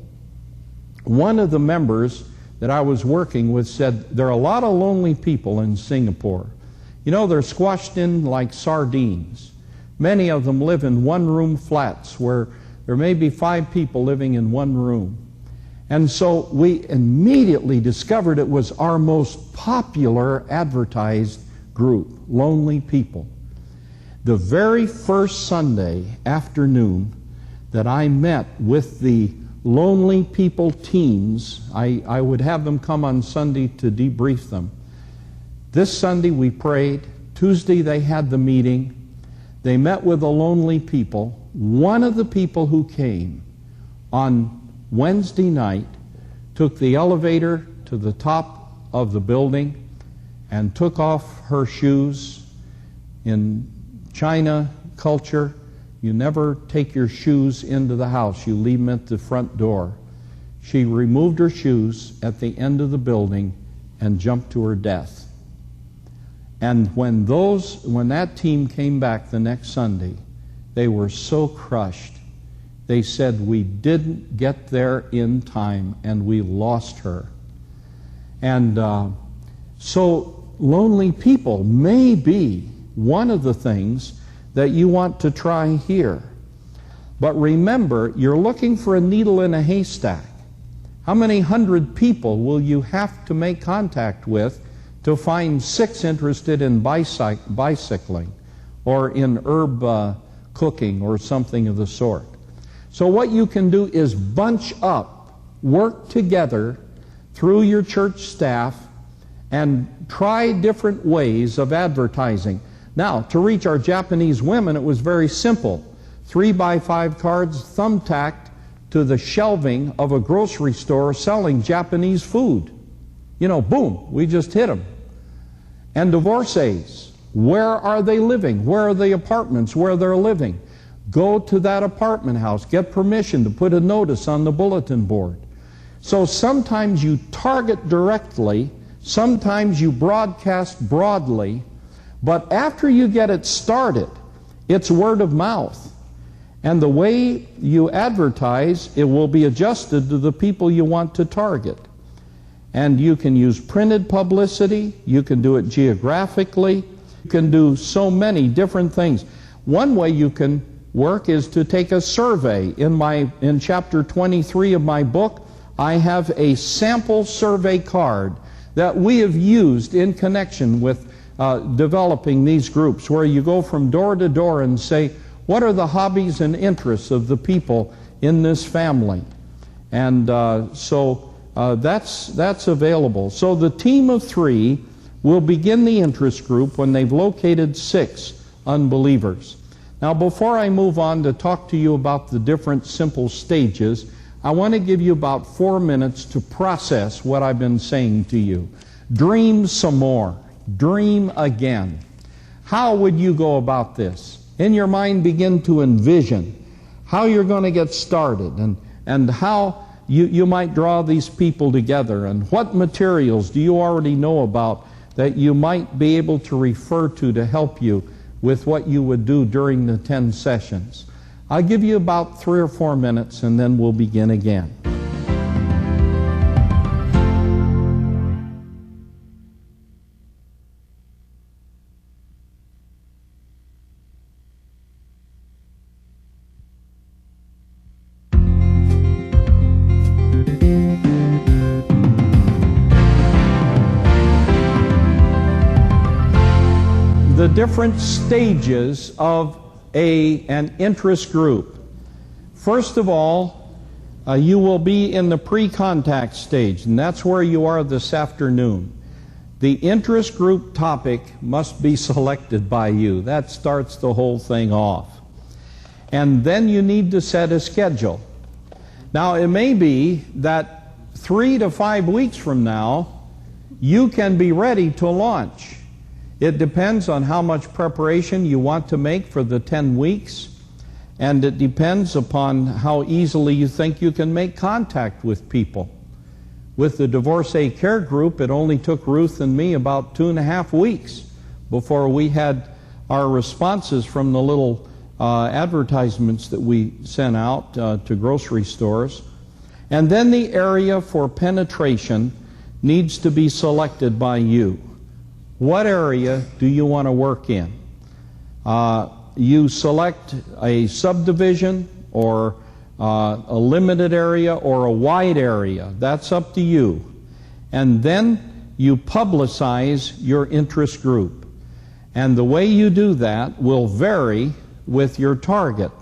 One of the members that I was working with said, there are a lot of lonely people in Singapore. You know, they're squashed in like sardines. Many of them live in one-room flats where there may be 5 people living in one room. And so we immediately discovered it was our most popular advertised group, lonely people. The very first Sunday afternoon that I met with the lonely people teams, I would have them come on Sunday to debrief them. This Sunday we prayed. Tuesday they had the meeting. They met with the lonely people. One of the people who came on Wednesday night took the elevator to the top of the building and took off her shoes. In China culture, you never take your shoes into the house. You leave them at the front door. She removed her shoes at the end of the building and jumped to her death. And when that team came back the next Sunday, they were so crushed. They said, we didn't get there in time and we lost her. And so lonely people may be one of the things that you want to try here. But remember, you're looking for a needle in a haystack. How many hundred people will you have to make contact with to find 6 interested in bicycling or in herb cooking or something of the sort? So what you can do is bunch up, work together through your church staff, and try different ways of advertising. Now, to reach our Japanese women, it was very simple. 3x5 cards thumbtacked to the shelving of a grocery store selling Japanese food. You know, boom, we just hit them. And divorcees, where are they living? Where are the apartments where they're living? Go to that apartment house, get permission to put a notice on the bulletin board. So sometimes you target directly, sometimes you broadcast broadly, but after you get it started, it's word of mouth. And the way you advertise, it will be adjusted to the people you want to target. And you can use printed publicity, you can do it geographically, you can do so many different things. One way you can work is to take a survey. In chapter 23 of my book, I have a sample survey card that we have used in connection with developing these groups, where you go from door to door and say, what are the hobbies and interests of the people in this family? And so that's available. So the team of 3 will begin the interest group when they've located 6 unbelievers. Now, before I move on to talk to you about the different simple stages, I want to give you about 4 minutes to process what I've been saying to you. Dream some more. Dream again. How would you go about this? In your mind, begin to envision how you're going to get started and how you might draw these people together, and what materials do you already know about that you might be able to refer to help you with what you would do during the 10 sessions. I'll give you about 3 or 4 minutes and then we'll begin again. The different stages of an interest group. First of all, you will be in the pre-contact stage, and that's where you are this afternoon. The interest group topic must be selected by you. That starts the whole thing off. And then you need to set a schedule. Now, it may be that 3 to 5 weeks from now, you can be ready to launch. It depends on how much preparation you want to make for the 10 weeks, and it depends upon how easily you think you can make contact with people. With the Divorcee Care Group, it only took Ruth and me about 2.5 weeks before we had our responses from the little advertisements that we sent out to grocery stores. And then the area for penetration needs to be selected by you. What area do you want to work in? You select a subdivision or a limited area or a wide area. That's up to you. And then you publicize your interest group. And the way you do that will vary with your target.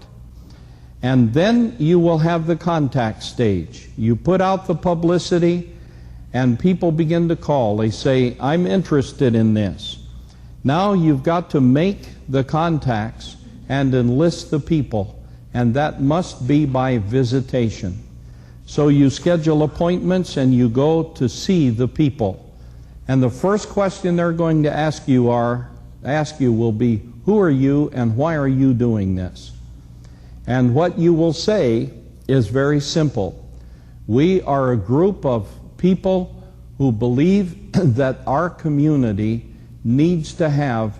And then you will have the contact stage. You put out the publicity and people begin to call. They say, I'm interested in this. Now you've got to make the contacts and enlist the people, and that must be by visitation. So you schedule appointments and you go to see the people. And the first question they're going to ask you will be, who are you and why are you doing this? And what you will say is very simple. We are a group of people who believe that our community needs to have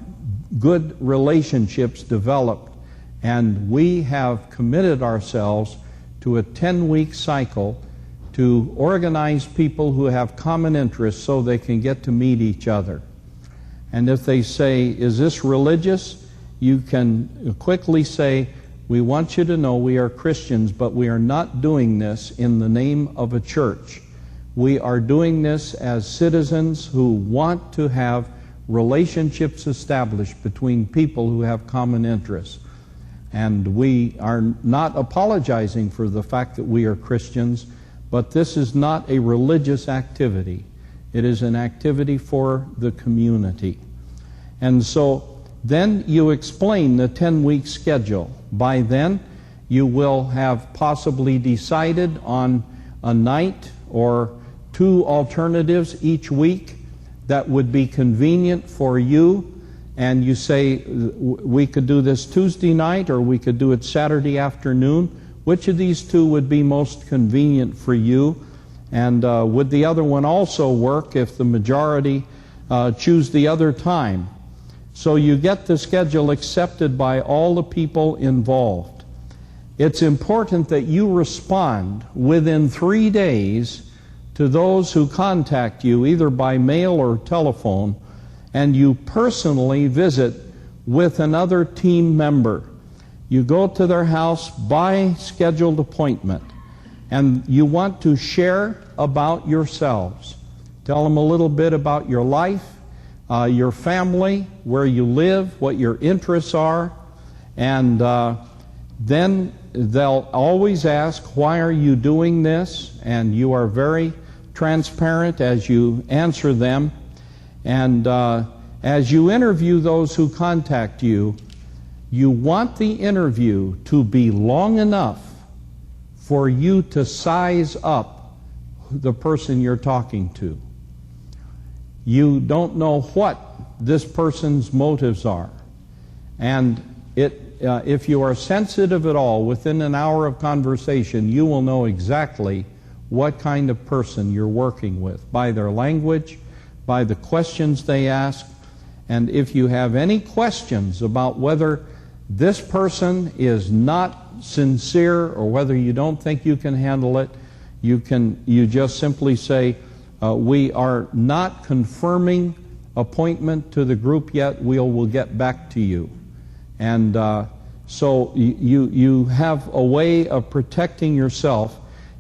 good relationships developed, and we have committed ourselves to a 10-week cycle to organize people who have common interests so they can get to meet each other. And if they say, is this religious? You can quickly say, we want you to know we are Christians, but we are not doing this in the name of a church. We are doing this as citizens who want to have relationships established between people who have common interests. And we are not apologizing for the fact that we are Christians, but this is not a religious activity. It is an activity for the community. And so then you explain the 10-week schedule. By then, you will have possibly decided on a night or 2 alternatives each week that would be convenient for you. And you say, we could do this Tuesday night or we could do it Saturday afternoon. Which of these 2 would be most convenient for you? And would the other one also work if the majority choose the other time? So you get the schedule accepted by all the people involved. It's important that you respond within 3 days to those who contact you, either by mail or telephone, and you personally visit with another team member. You go to their house by scheduled appointment, and you want to share about yourselves. Tell them a little bit about your life, your family, where you live, what your interests are, and then they'll always ask, why are you doing this? And you are very transparent as you answer them. And as you interview those who contact you, you want the interview to be long enough for you to size up the person you're talking to. You don't know what this person's motives are. And if you are sensitive at all, within an hour of conversation, you will know exactly what kind of person you're working with by their language, by the questions they ask. And if you have any questions about whether this person is not sincere or whether you don't think you can handle it, you just simply say, we are not confirming appointment to the group yet. We'll get back to you. And so you have a way of protecting yourself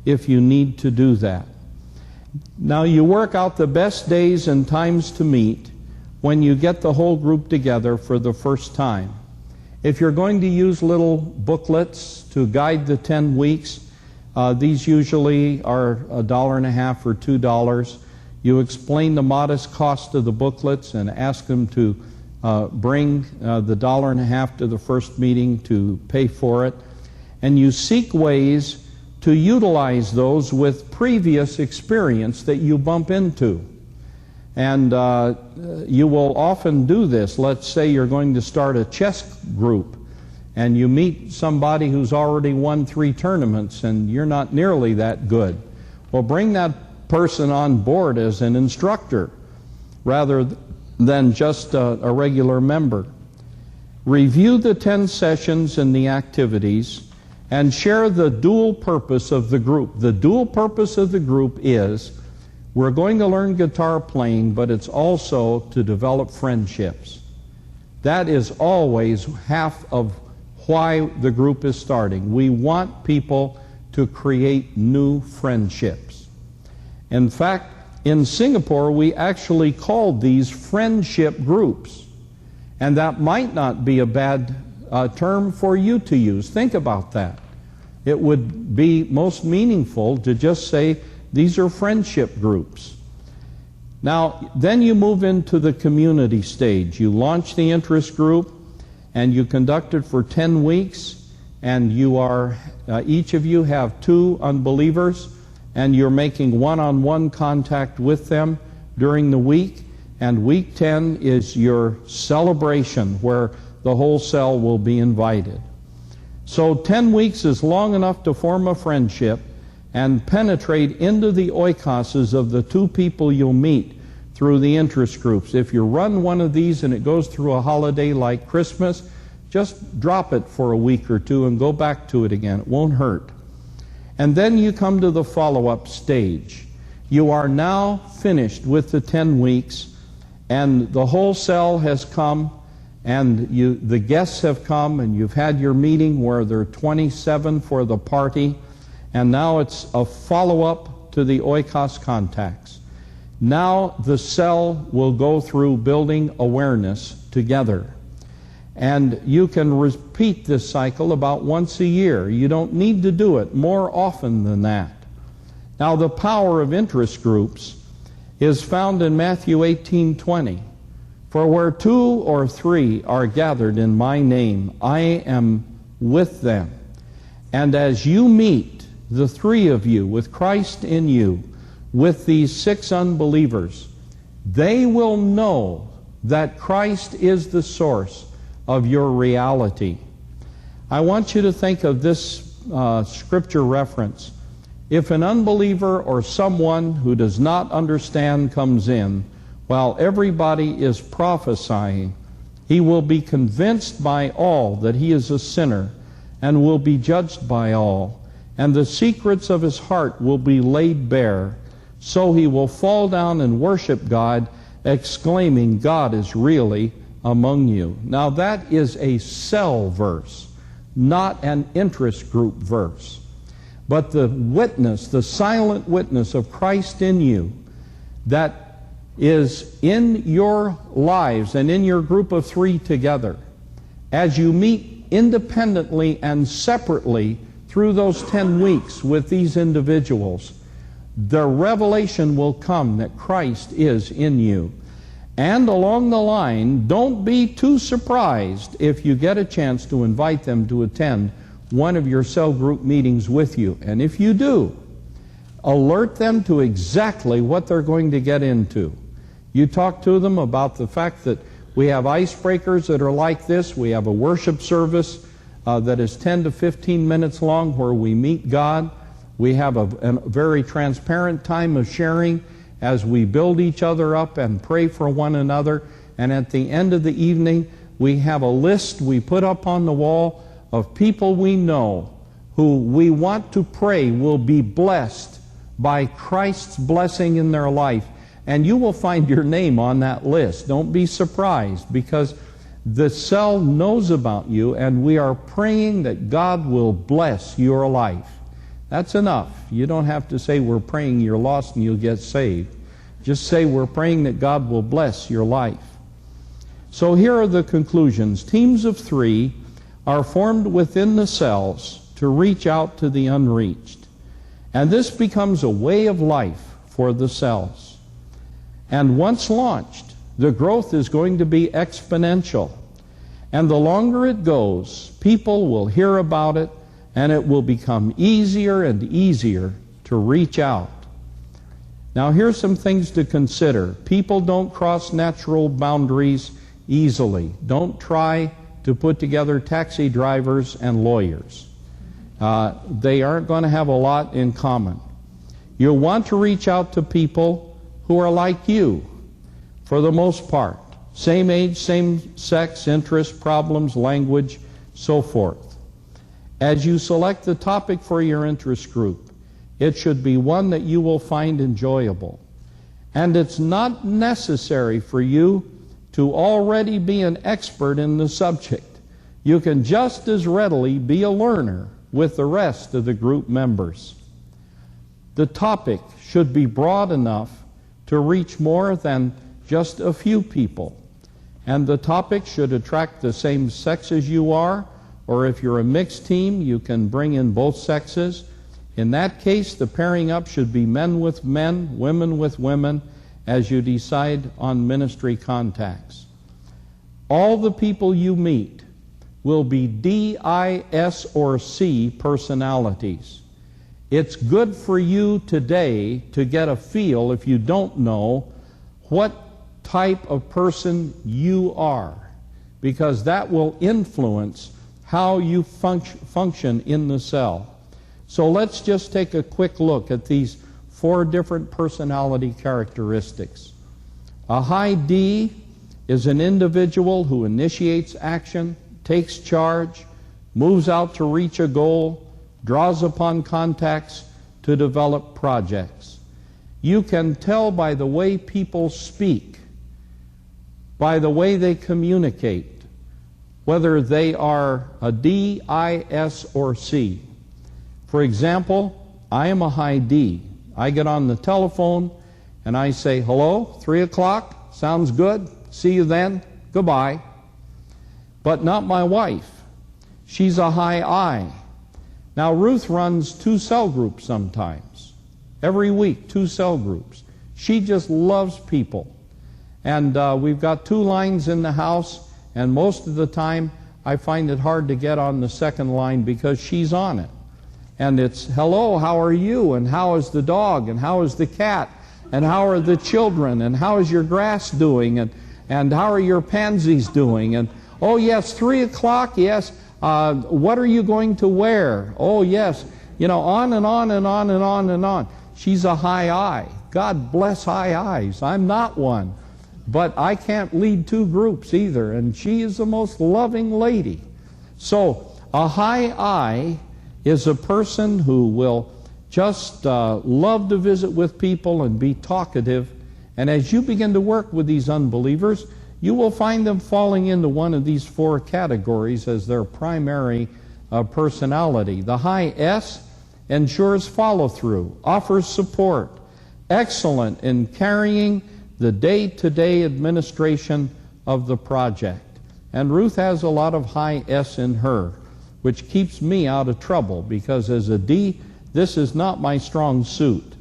if you need to do that. Now you work out the best days and times to meet when you get the whole group together for the first time. If you're going to use little booklets to guide the 10 weeks, these usually are $1.50 or $2. You explain the modest cost of the booklets and ask them to bring the $1.50 to the first meeting to pay for it. And you seek ways to utilize those with previous experience that you bump into. And you will often do this. Let's say you're going to start a chess group, and you meet somebody who's already won 3 tournaments, and you're not nearly that good. Well, bring that person on board as an instructor rather than just a regular member. Review the 10 sessions and the activities, and share the dual purpose of the group. The dual purpose of the group is, we're going to learn guitar playing, but it's also to develop friendships. That is always half of why the group is starting. We want people to create new friendships. In fact, in Singapore, we actually called these friendship groups. And that might not be a bad term for you to use. Think about that. It would be most meaningful to just say, these are friendship groups. Now, then you move into the community stage. You launch the interest group, and you conduct it for 10 weeks, and you are, each of you have 2 unbelievers, and you're making one-on-one contact with them during the week. And week 10 is your celebration, where the whole cell will be invited. So 10 weeks is long enough to form a friendship and penetrate into the oikoses of the 2 people you'll meet through the interest groups. If you run one of these and it goes through a holiday like Christmas, just drop it for a week or 2 and go back to it again. It won't hurt. And then you come to the follow-up stage. You are now finished with the 10 weeks, and the whole cell has come, and the guests have come, and you've had your meeting where there are 27 for the party, and now it's a follow-up to the oikos contacts. Now the cell will go through building awareness together. And you can repeat this cycle about once a year. You don't need to do it more often than that. Now, the power of interest groups is found in Matthew 18:20. For where 2 or 3 are gathered in my name, I am with them. And as you meet, the 3 of you, with Christ in you, with these 6 unbelievers, they will know that Christ is the source of your reality. I want you to think of this scripture reference. If an unbeliever or someone who does not understand comes in, while everybody is prophesying, he will be convinced by all that he is a sinner and will be judged by all, and the secrets of his heart will be laid bare. So he will fall down and worship God, exclaiming, God is really among you. Now that is a cell verse, not an interest group verse. But the witness, the silent witness of Christ in you, that is in your lives and in your group of 3 together, as you meet independently and separately through those 10 weeks with these individuals, the revelation will come that Christ is in you. And along the line, don't be too surprised if you get a chance to invite them to attend one of your cell group meetings with you. And if you do, alert them to exactly what they're going to get into. You talk to them about the fact that we have icebreakers that are like this. We have a worship service that is 10 to 15 minutes long where we meet God. We have a very transparent time of sharing as we build each other up and pray for one another. And at the end of the evening, we have a list we put up on the wall of people we know who we want to pray will be blessed by Christ's blessing in their life. And you will find your name on that list. Don't be surprised, because the cell knows about you, and we are praying that God will bless your life. That's enough. You don't have to say we're praying you're lost and you'll get saved. Just say we're praying that God will bless your life. So here are the conclusions. Teams of 3 are formed within the cells to reach out to the unreached. And this becomes a way of life for the cells. And once launched, the growth is going to be exponential. And the longer it goes, people will hear about it, and it will become easier and easier to reach out. Now here's some things to consider. People don't cross natural boundaries easily. Don't try to put together taxi drivers and lawyers. They aren't going to have a lot in common. You'll want to reach out to people who are like you, for the most part. Same age, same sex, interests, problems, language, so forth. As you select the topic for your interest group, it should be one that you will find enjoyable. And it's not necessary for you to already be an expert in the subject. You can just as readily be a learner with the rest of the group members. The topic should be broad enough to reach more than just a few people. And the topic should attract the same sex as you are, or if you're a mixed team, you can bring in both sexes. In that case, the pairing up should be men with men, women with women, as you decide on ministry contacts. All the people you meet will be D, I, S, or C personalities. It's good for you today to get a feel, if you don't know, what type of person you are, because that will influence how you function in the cell. So let's just take a quick look at these 4 different personality characteristics. A high D is an individual who initiates action, takes charge, moves out to reach a goal, draws upon contacts to develop projects. You can tell by the way people speak, by the way they communicate, whether they are a D, I, S, or C. For example, I am a high D. I get on the telephone and I say, hello, 3 o'clock, sounds good, see you then, goodbye. But not my wife. She's a high I. Now Ruth runs 2 cell groups sometimes. Every week, 2 cell groups. She just loves people. And we've got 2 lines in the house, and most of the time I find it hard to get on the second line because she's on it. And it's, hello, how are you? And how is the dog? And how is the cat? And how are the children? And how is your grass doing? And how are your pansies doing? And, oh yes, 3 o'clock, yes. What are you going to wear? Oh yes. You know, on and on and on and on and on. She's a high I. God bless high I's. I'm not one. But I can't lead 2 groups either. And she is the most loving lady. So a high I is a person who will just love to visit with people and be talkative. And as you begin to work with these unbelievers, you will find them falling into one of these 4 categories as their primary personality. The high S ensures follow-through, offers support, excellent in carrying the day-to-day administration of the project. And Ruth has a lot of high S in her, which keeps me out of trouble, because as a D, this is not my strong suit.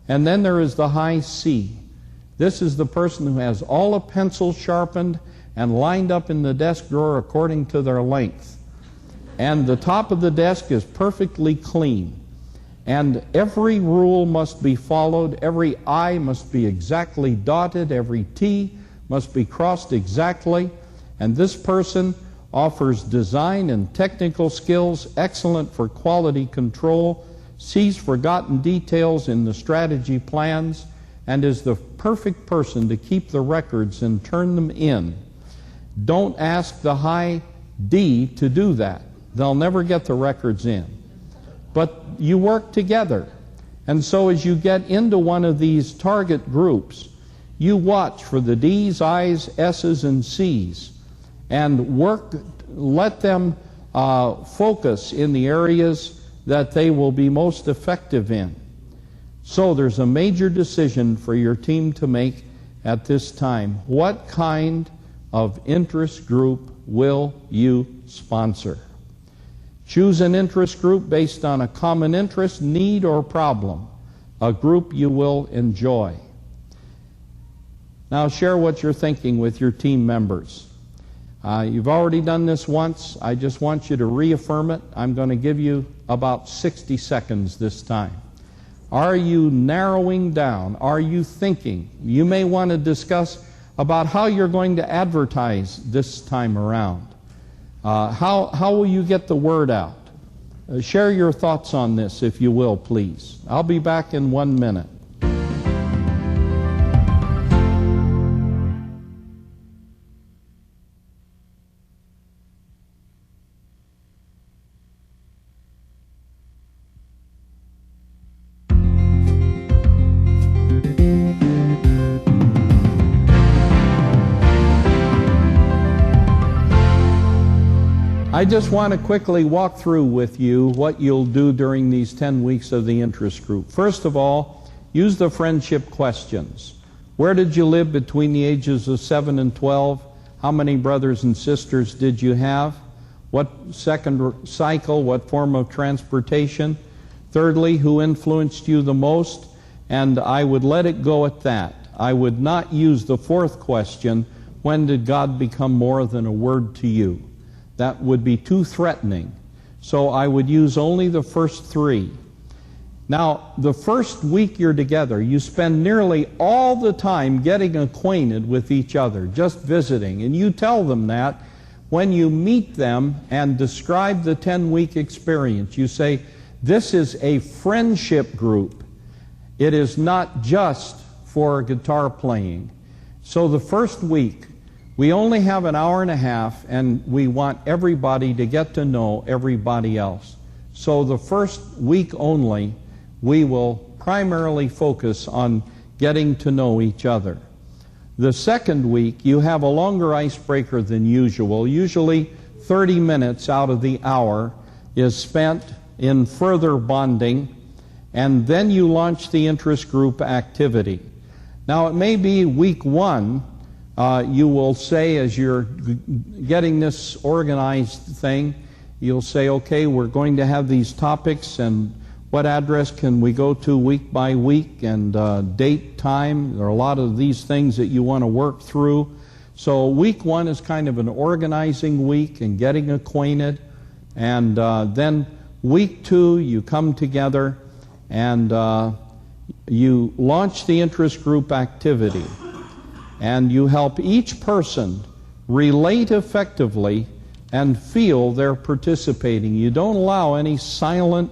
And then there is the high C. This is the person who has all the pencils sharpened and lined up in the desk drawer according to their length. And the top of the desk is perfectly clean. And every rule must be followed, every I must be exactly dotted, every T must be crossed exactly. And this person offers design and technical skills excellent for quality control, sees forgotten details in the strategy plans, and is the perfect person to keep the records and turn them in. Don't ask the high D to do that. They'll never get the records in. But you work together. And so as you get into one of these target groups, you watch for the D's, I's, S's, and C's, and let them focus in the areas that they will be most effective in. So there's a major decision for your team to make at this time. What kind of interest group will you sponsor? Choose an interest group based on a common interest, need, or problem, a group you will enjoy. Now share what you're thinking with your team members. You've already done this once. I just want you to reaffirm it. I'm going to give you about 60 seconds this time. Are you narrowing down? Are you thinking? You may want to discuss about how you're going to advertise this time around. How will you get the word out? Share your thoughts on this, if you will, please. I'll be back in 1 minute. I just want to quickly walk through with you what you'll do during these 10 weeks of the interest group. First of all, use the friendship questions. Where did you live between the ages of 7 and 12? How many brothers and sisters did you have? What second cycle, what form of transportation? Thirdly, who influenced you the most? And I would let it go at that. I would not use the fourth question, when did God become more than a word to you? That would be too threatening. So I would use only the first three. Now, the first week you're together, you spend nearly all the time getting acquainted with each other, just visiting. And you tell them that when you meet them and describe the 10-week experience. You say, this is a friendship group. It is not just for guitar playing. So the first week, we only have an hour and a half, and we want everybody to get to know everybody else. So the first week only, we will primarily focus on getting to know each other. The second week, you have a longer icebreaker than usual. Usually 30 minutes out of the hour is spent in further bonding, and then you launch the interest group activity. Now, it may be week one. You will say, as you're getting this organized thing, you'll say, okay, we're going to have these topics, and what address can we go to week by week, and date, time. There are a lot of these things that you want to work through. So week one is kind of an organizing week and getting acquainted. And then week two, you come together and you launch the interest group activity. And you help each person relate effectively and feel they're participating. You don't allow any silent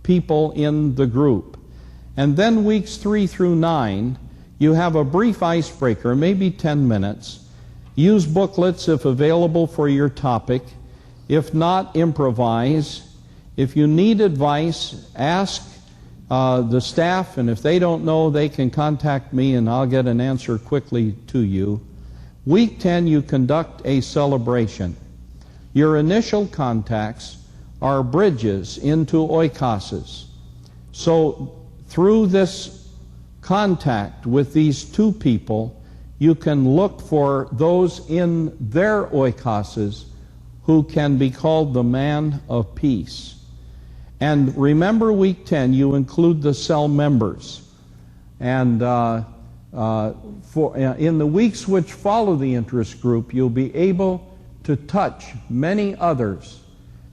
people in the group. And then weeks 3 through 9, you have a brief icebreaker, maybe 10 minutes. Use booklets if available for your topic. If not, improvise. If you need advice, ask the staff, and if they don't know, they can contact me and I'll get an answer quickly to you. Week 10, you conduct a celebration. Your initial contacts are bridges into oikoses. So through this contact with these two people, you can look for those in their oikoses who can be called the man of peace. And remember, week 10, you include the cell members. And in the weeks which follow the interest group, you'll be able to touch many others,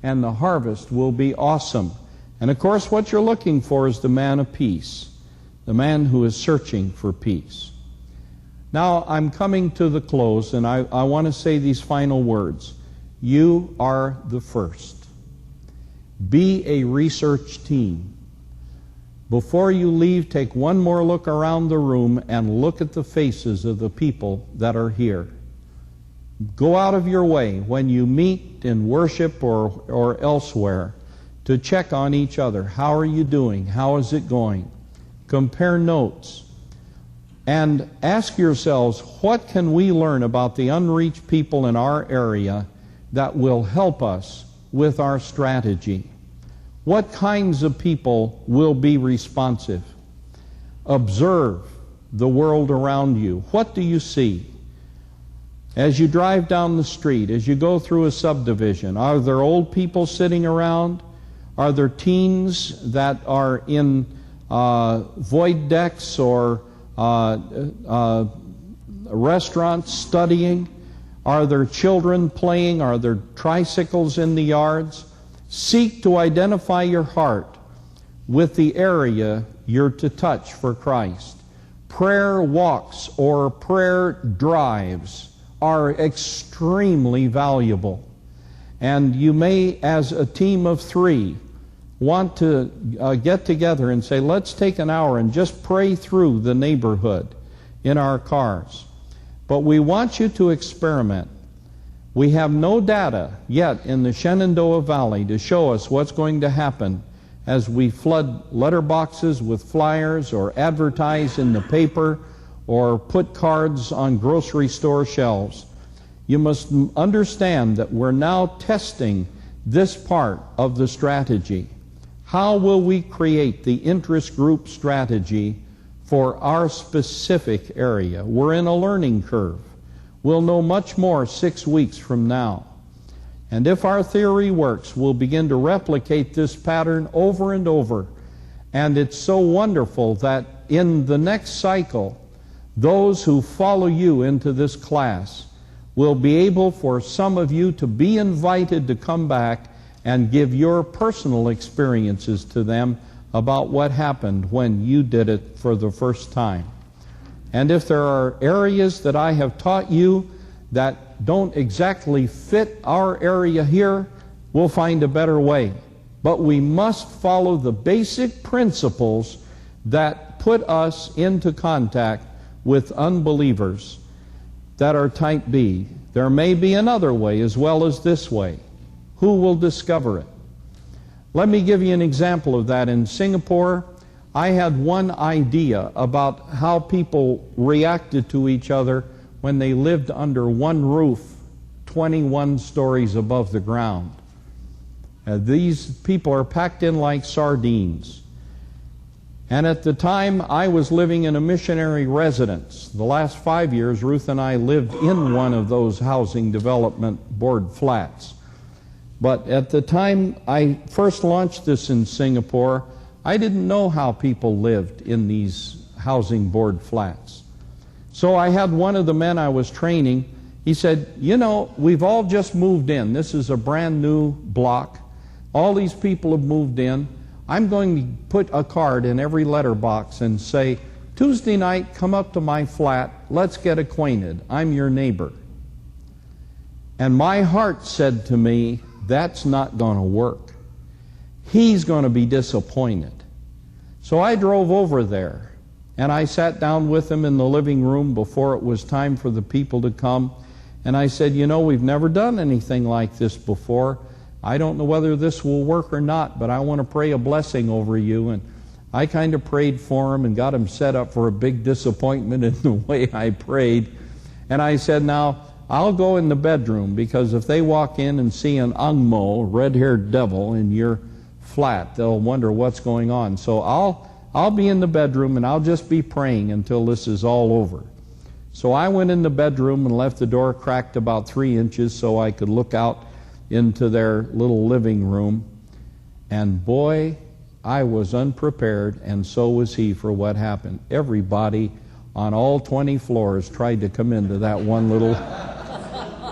and the harvest will be awesome. And of course, what you're looking for is the man of peace, the man who is searching for peace. Now, I'm coming to the close, and I want to say these final words. You are the first. Be a research team. Before you leave, take one more look around the room and look at the faces of the people that are here. Go out of your way when you meet in worship or elsewhere to check on each other. How are you doing? How is it going? Compare notes. And ask yourselves, what can we learn about the unreached people in our area that will help us with our strategy? What kinds of people will be responsive? Observe the world around you. What do you see? As you drive down the street, as you go through a subdivision, are there old people sitting around? Are there teens that are in void decks or restaurants studying? Are there children playing? Are there tricycles in the yards? Seek to identify your heart with the area you're to touch for Christ. Prayer walks or prayer drives are extremely valuable. And you may, as a team of 3, want to get together and say, let's take an hour and just pray through the neighborhood in our cars. But we want you to experiment. We have no data yet in the Shenandoah Valley to show us what's going to happen as we flood letterboxes with flyers or advertise in the paper or put cards on grocery store shelves. You must understand that we're now testing this part of the strategy. How will we create the interest group strategy for our specific area? We're in a learning curve. We'll know much more 6 weeks from now. And if our theory works, we'll begin to replicate this pattern over and over. And it's so wonderful that in the next cycle, those who follow you into this class will be able, for some of you, to be invited to come back and give your personal experiences to them about what happened when you did it for the first time. And if there are areas that I have taught you that don't exactly fit our area here, we'll find a better way. But we must follow the basic principles that put us into contact with unbelievers that are type B. There may be another way as well as this way. Who will discover it? Let me give you an example of that. In Singapore, I had one idea about how people reacted to each other when they lived under one roof, 21 stories above the ground. These people are packed in like sardines. And at the time, I was living in a missionary residence. The last 5 years, Ruth and I lived in one of those housing development board flats. But at the time I first launched this in Singapore, I didn't know how people lived in these housing board flats. So I had one of the men I was training, he said, you know, we've all just moved in. This is a brand new block. All these people have moved in. I'm going to put a card in every letterbox and say, Tuesday night, come up to my flat, let's get acquainted. I'm your neighbor. And my heart said to me, that's not going to work. He's going to be disappointed. So I drove over there, and I sat down with him in the living room before it was time for the people to come. And I said, you know, we've never done anything like this before. I don't know whether this will work or not, but I want to pray a blessing over you. And I kind of prayed for him and got him set up for a big disappointment in the way I prayed. And I said, now, I'll go in the bedroom, because if they walk in and see an angmo, red-haired devil, in your flat, they'll wonder what's going on. So I'll be in the bedroom and I'll just be praying until this is all over. So I went in the bedroom and left the door cracked about 3 inches so I could look out into their little living room. And boy, I was unprepared, and so was he, for what happened. Everybody on all 20 floors tried to come into that one little...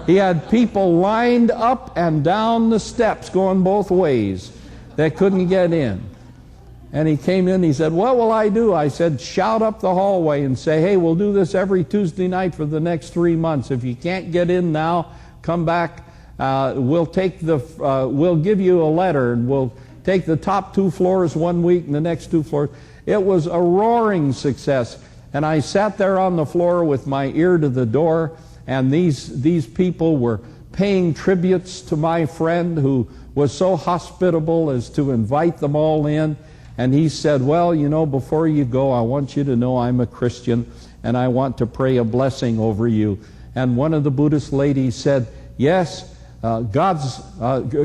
He had people lined up and down the steps going both ways that couldn't get in. And he came in, he said, what will I do? I said, shout up the hallway and say, hey, we'll do this every Tuesday night for the next 3 months. If you can't get in now, come back. We'll give you a letter, and we'll take the top 2 floors one week and the next 2 floors. It was a roaring success. And I sat there on the floor with my ear to the door, and these people were paying tributes to my friend who was so hospitable as to invite them all in. And he said, well, you know, before you go, I want you to know I'm a Christian, and I want to pray a blessing over you. And one of the Buddhist ladies said, yes, God's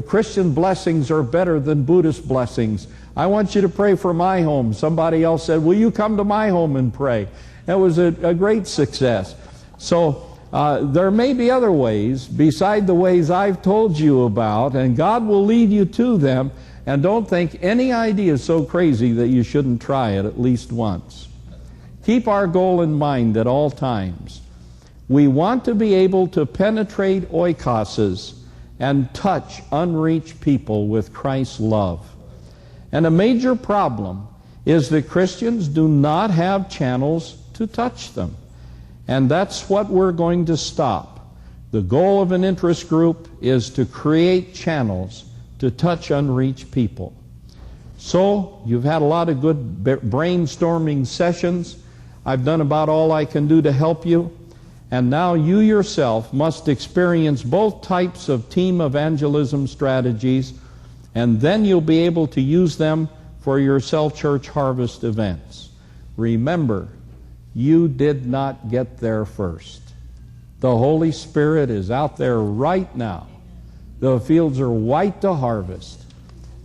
Christian blessings are better than Buddhist blessings. I want you to pray for my home. Somebody else said, will you come to my home and pray? That was a great success. So there may be other ways beside the ways I've told you about, and God will lead you to them. And don't think any idea is so crazy that you shouldn't try it at least once. Keep our goal in mind at all times. We want to be able to penetrate oikoses and touch unreached people with Christ's love. And a major problem is that Christians do not have channels to touch them. And that's what we're going to stop. The goal of an interest group is to create channels to touch unreached people. So, you've had a lot of good brainstorming sessions. I've done about all I can do to help you. And now you yourself must experience both types of team evangelism strategies, and then you'll be able to use them for your cell church harvest events. Remember, you did not get there first. The Holy Spirit is out there right now. The fields are white to harvest.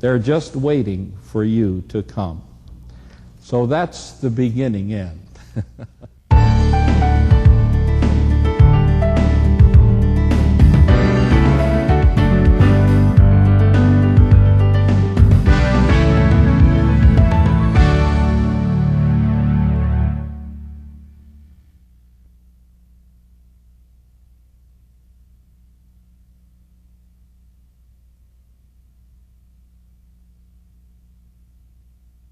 They're just waiting for you to come. So that's the beginning end.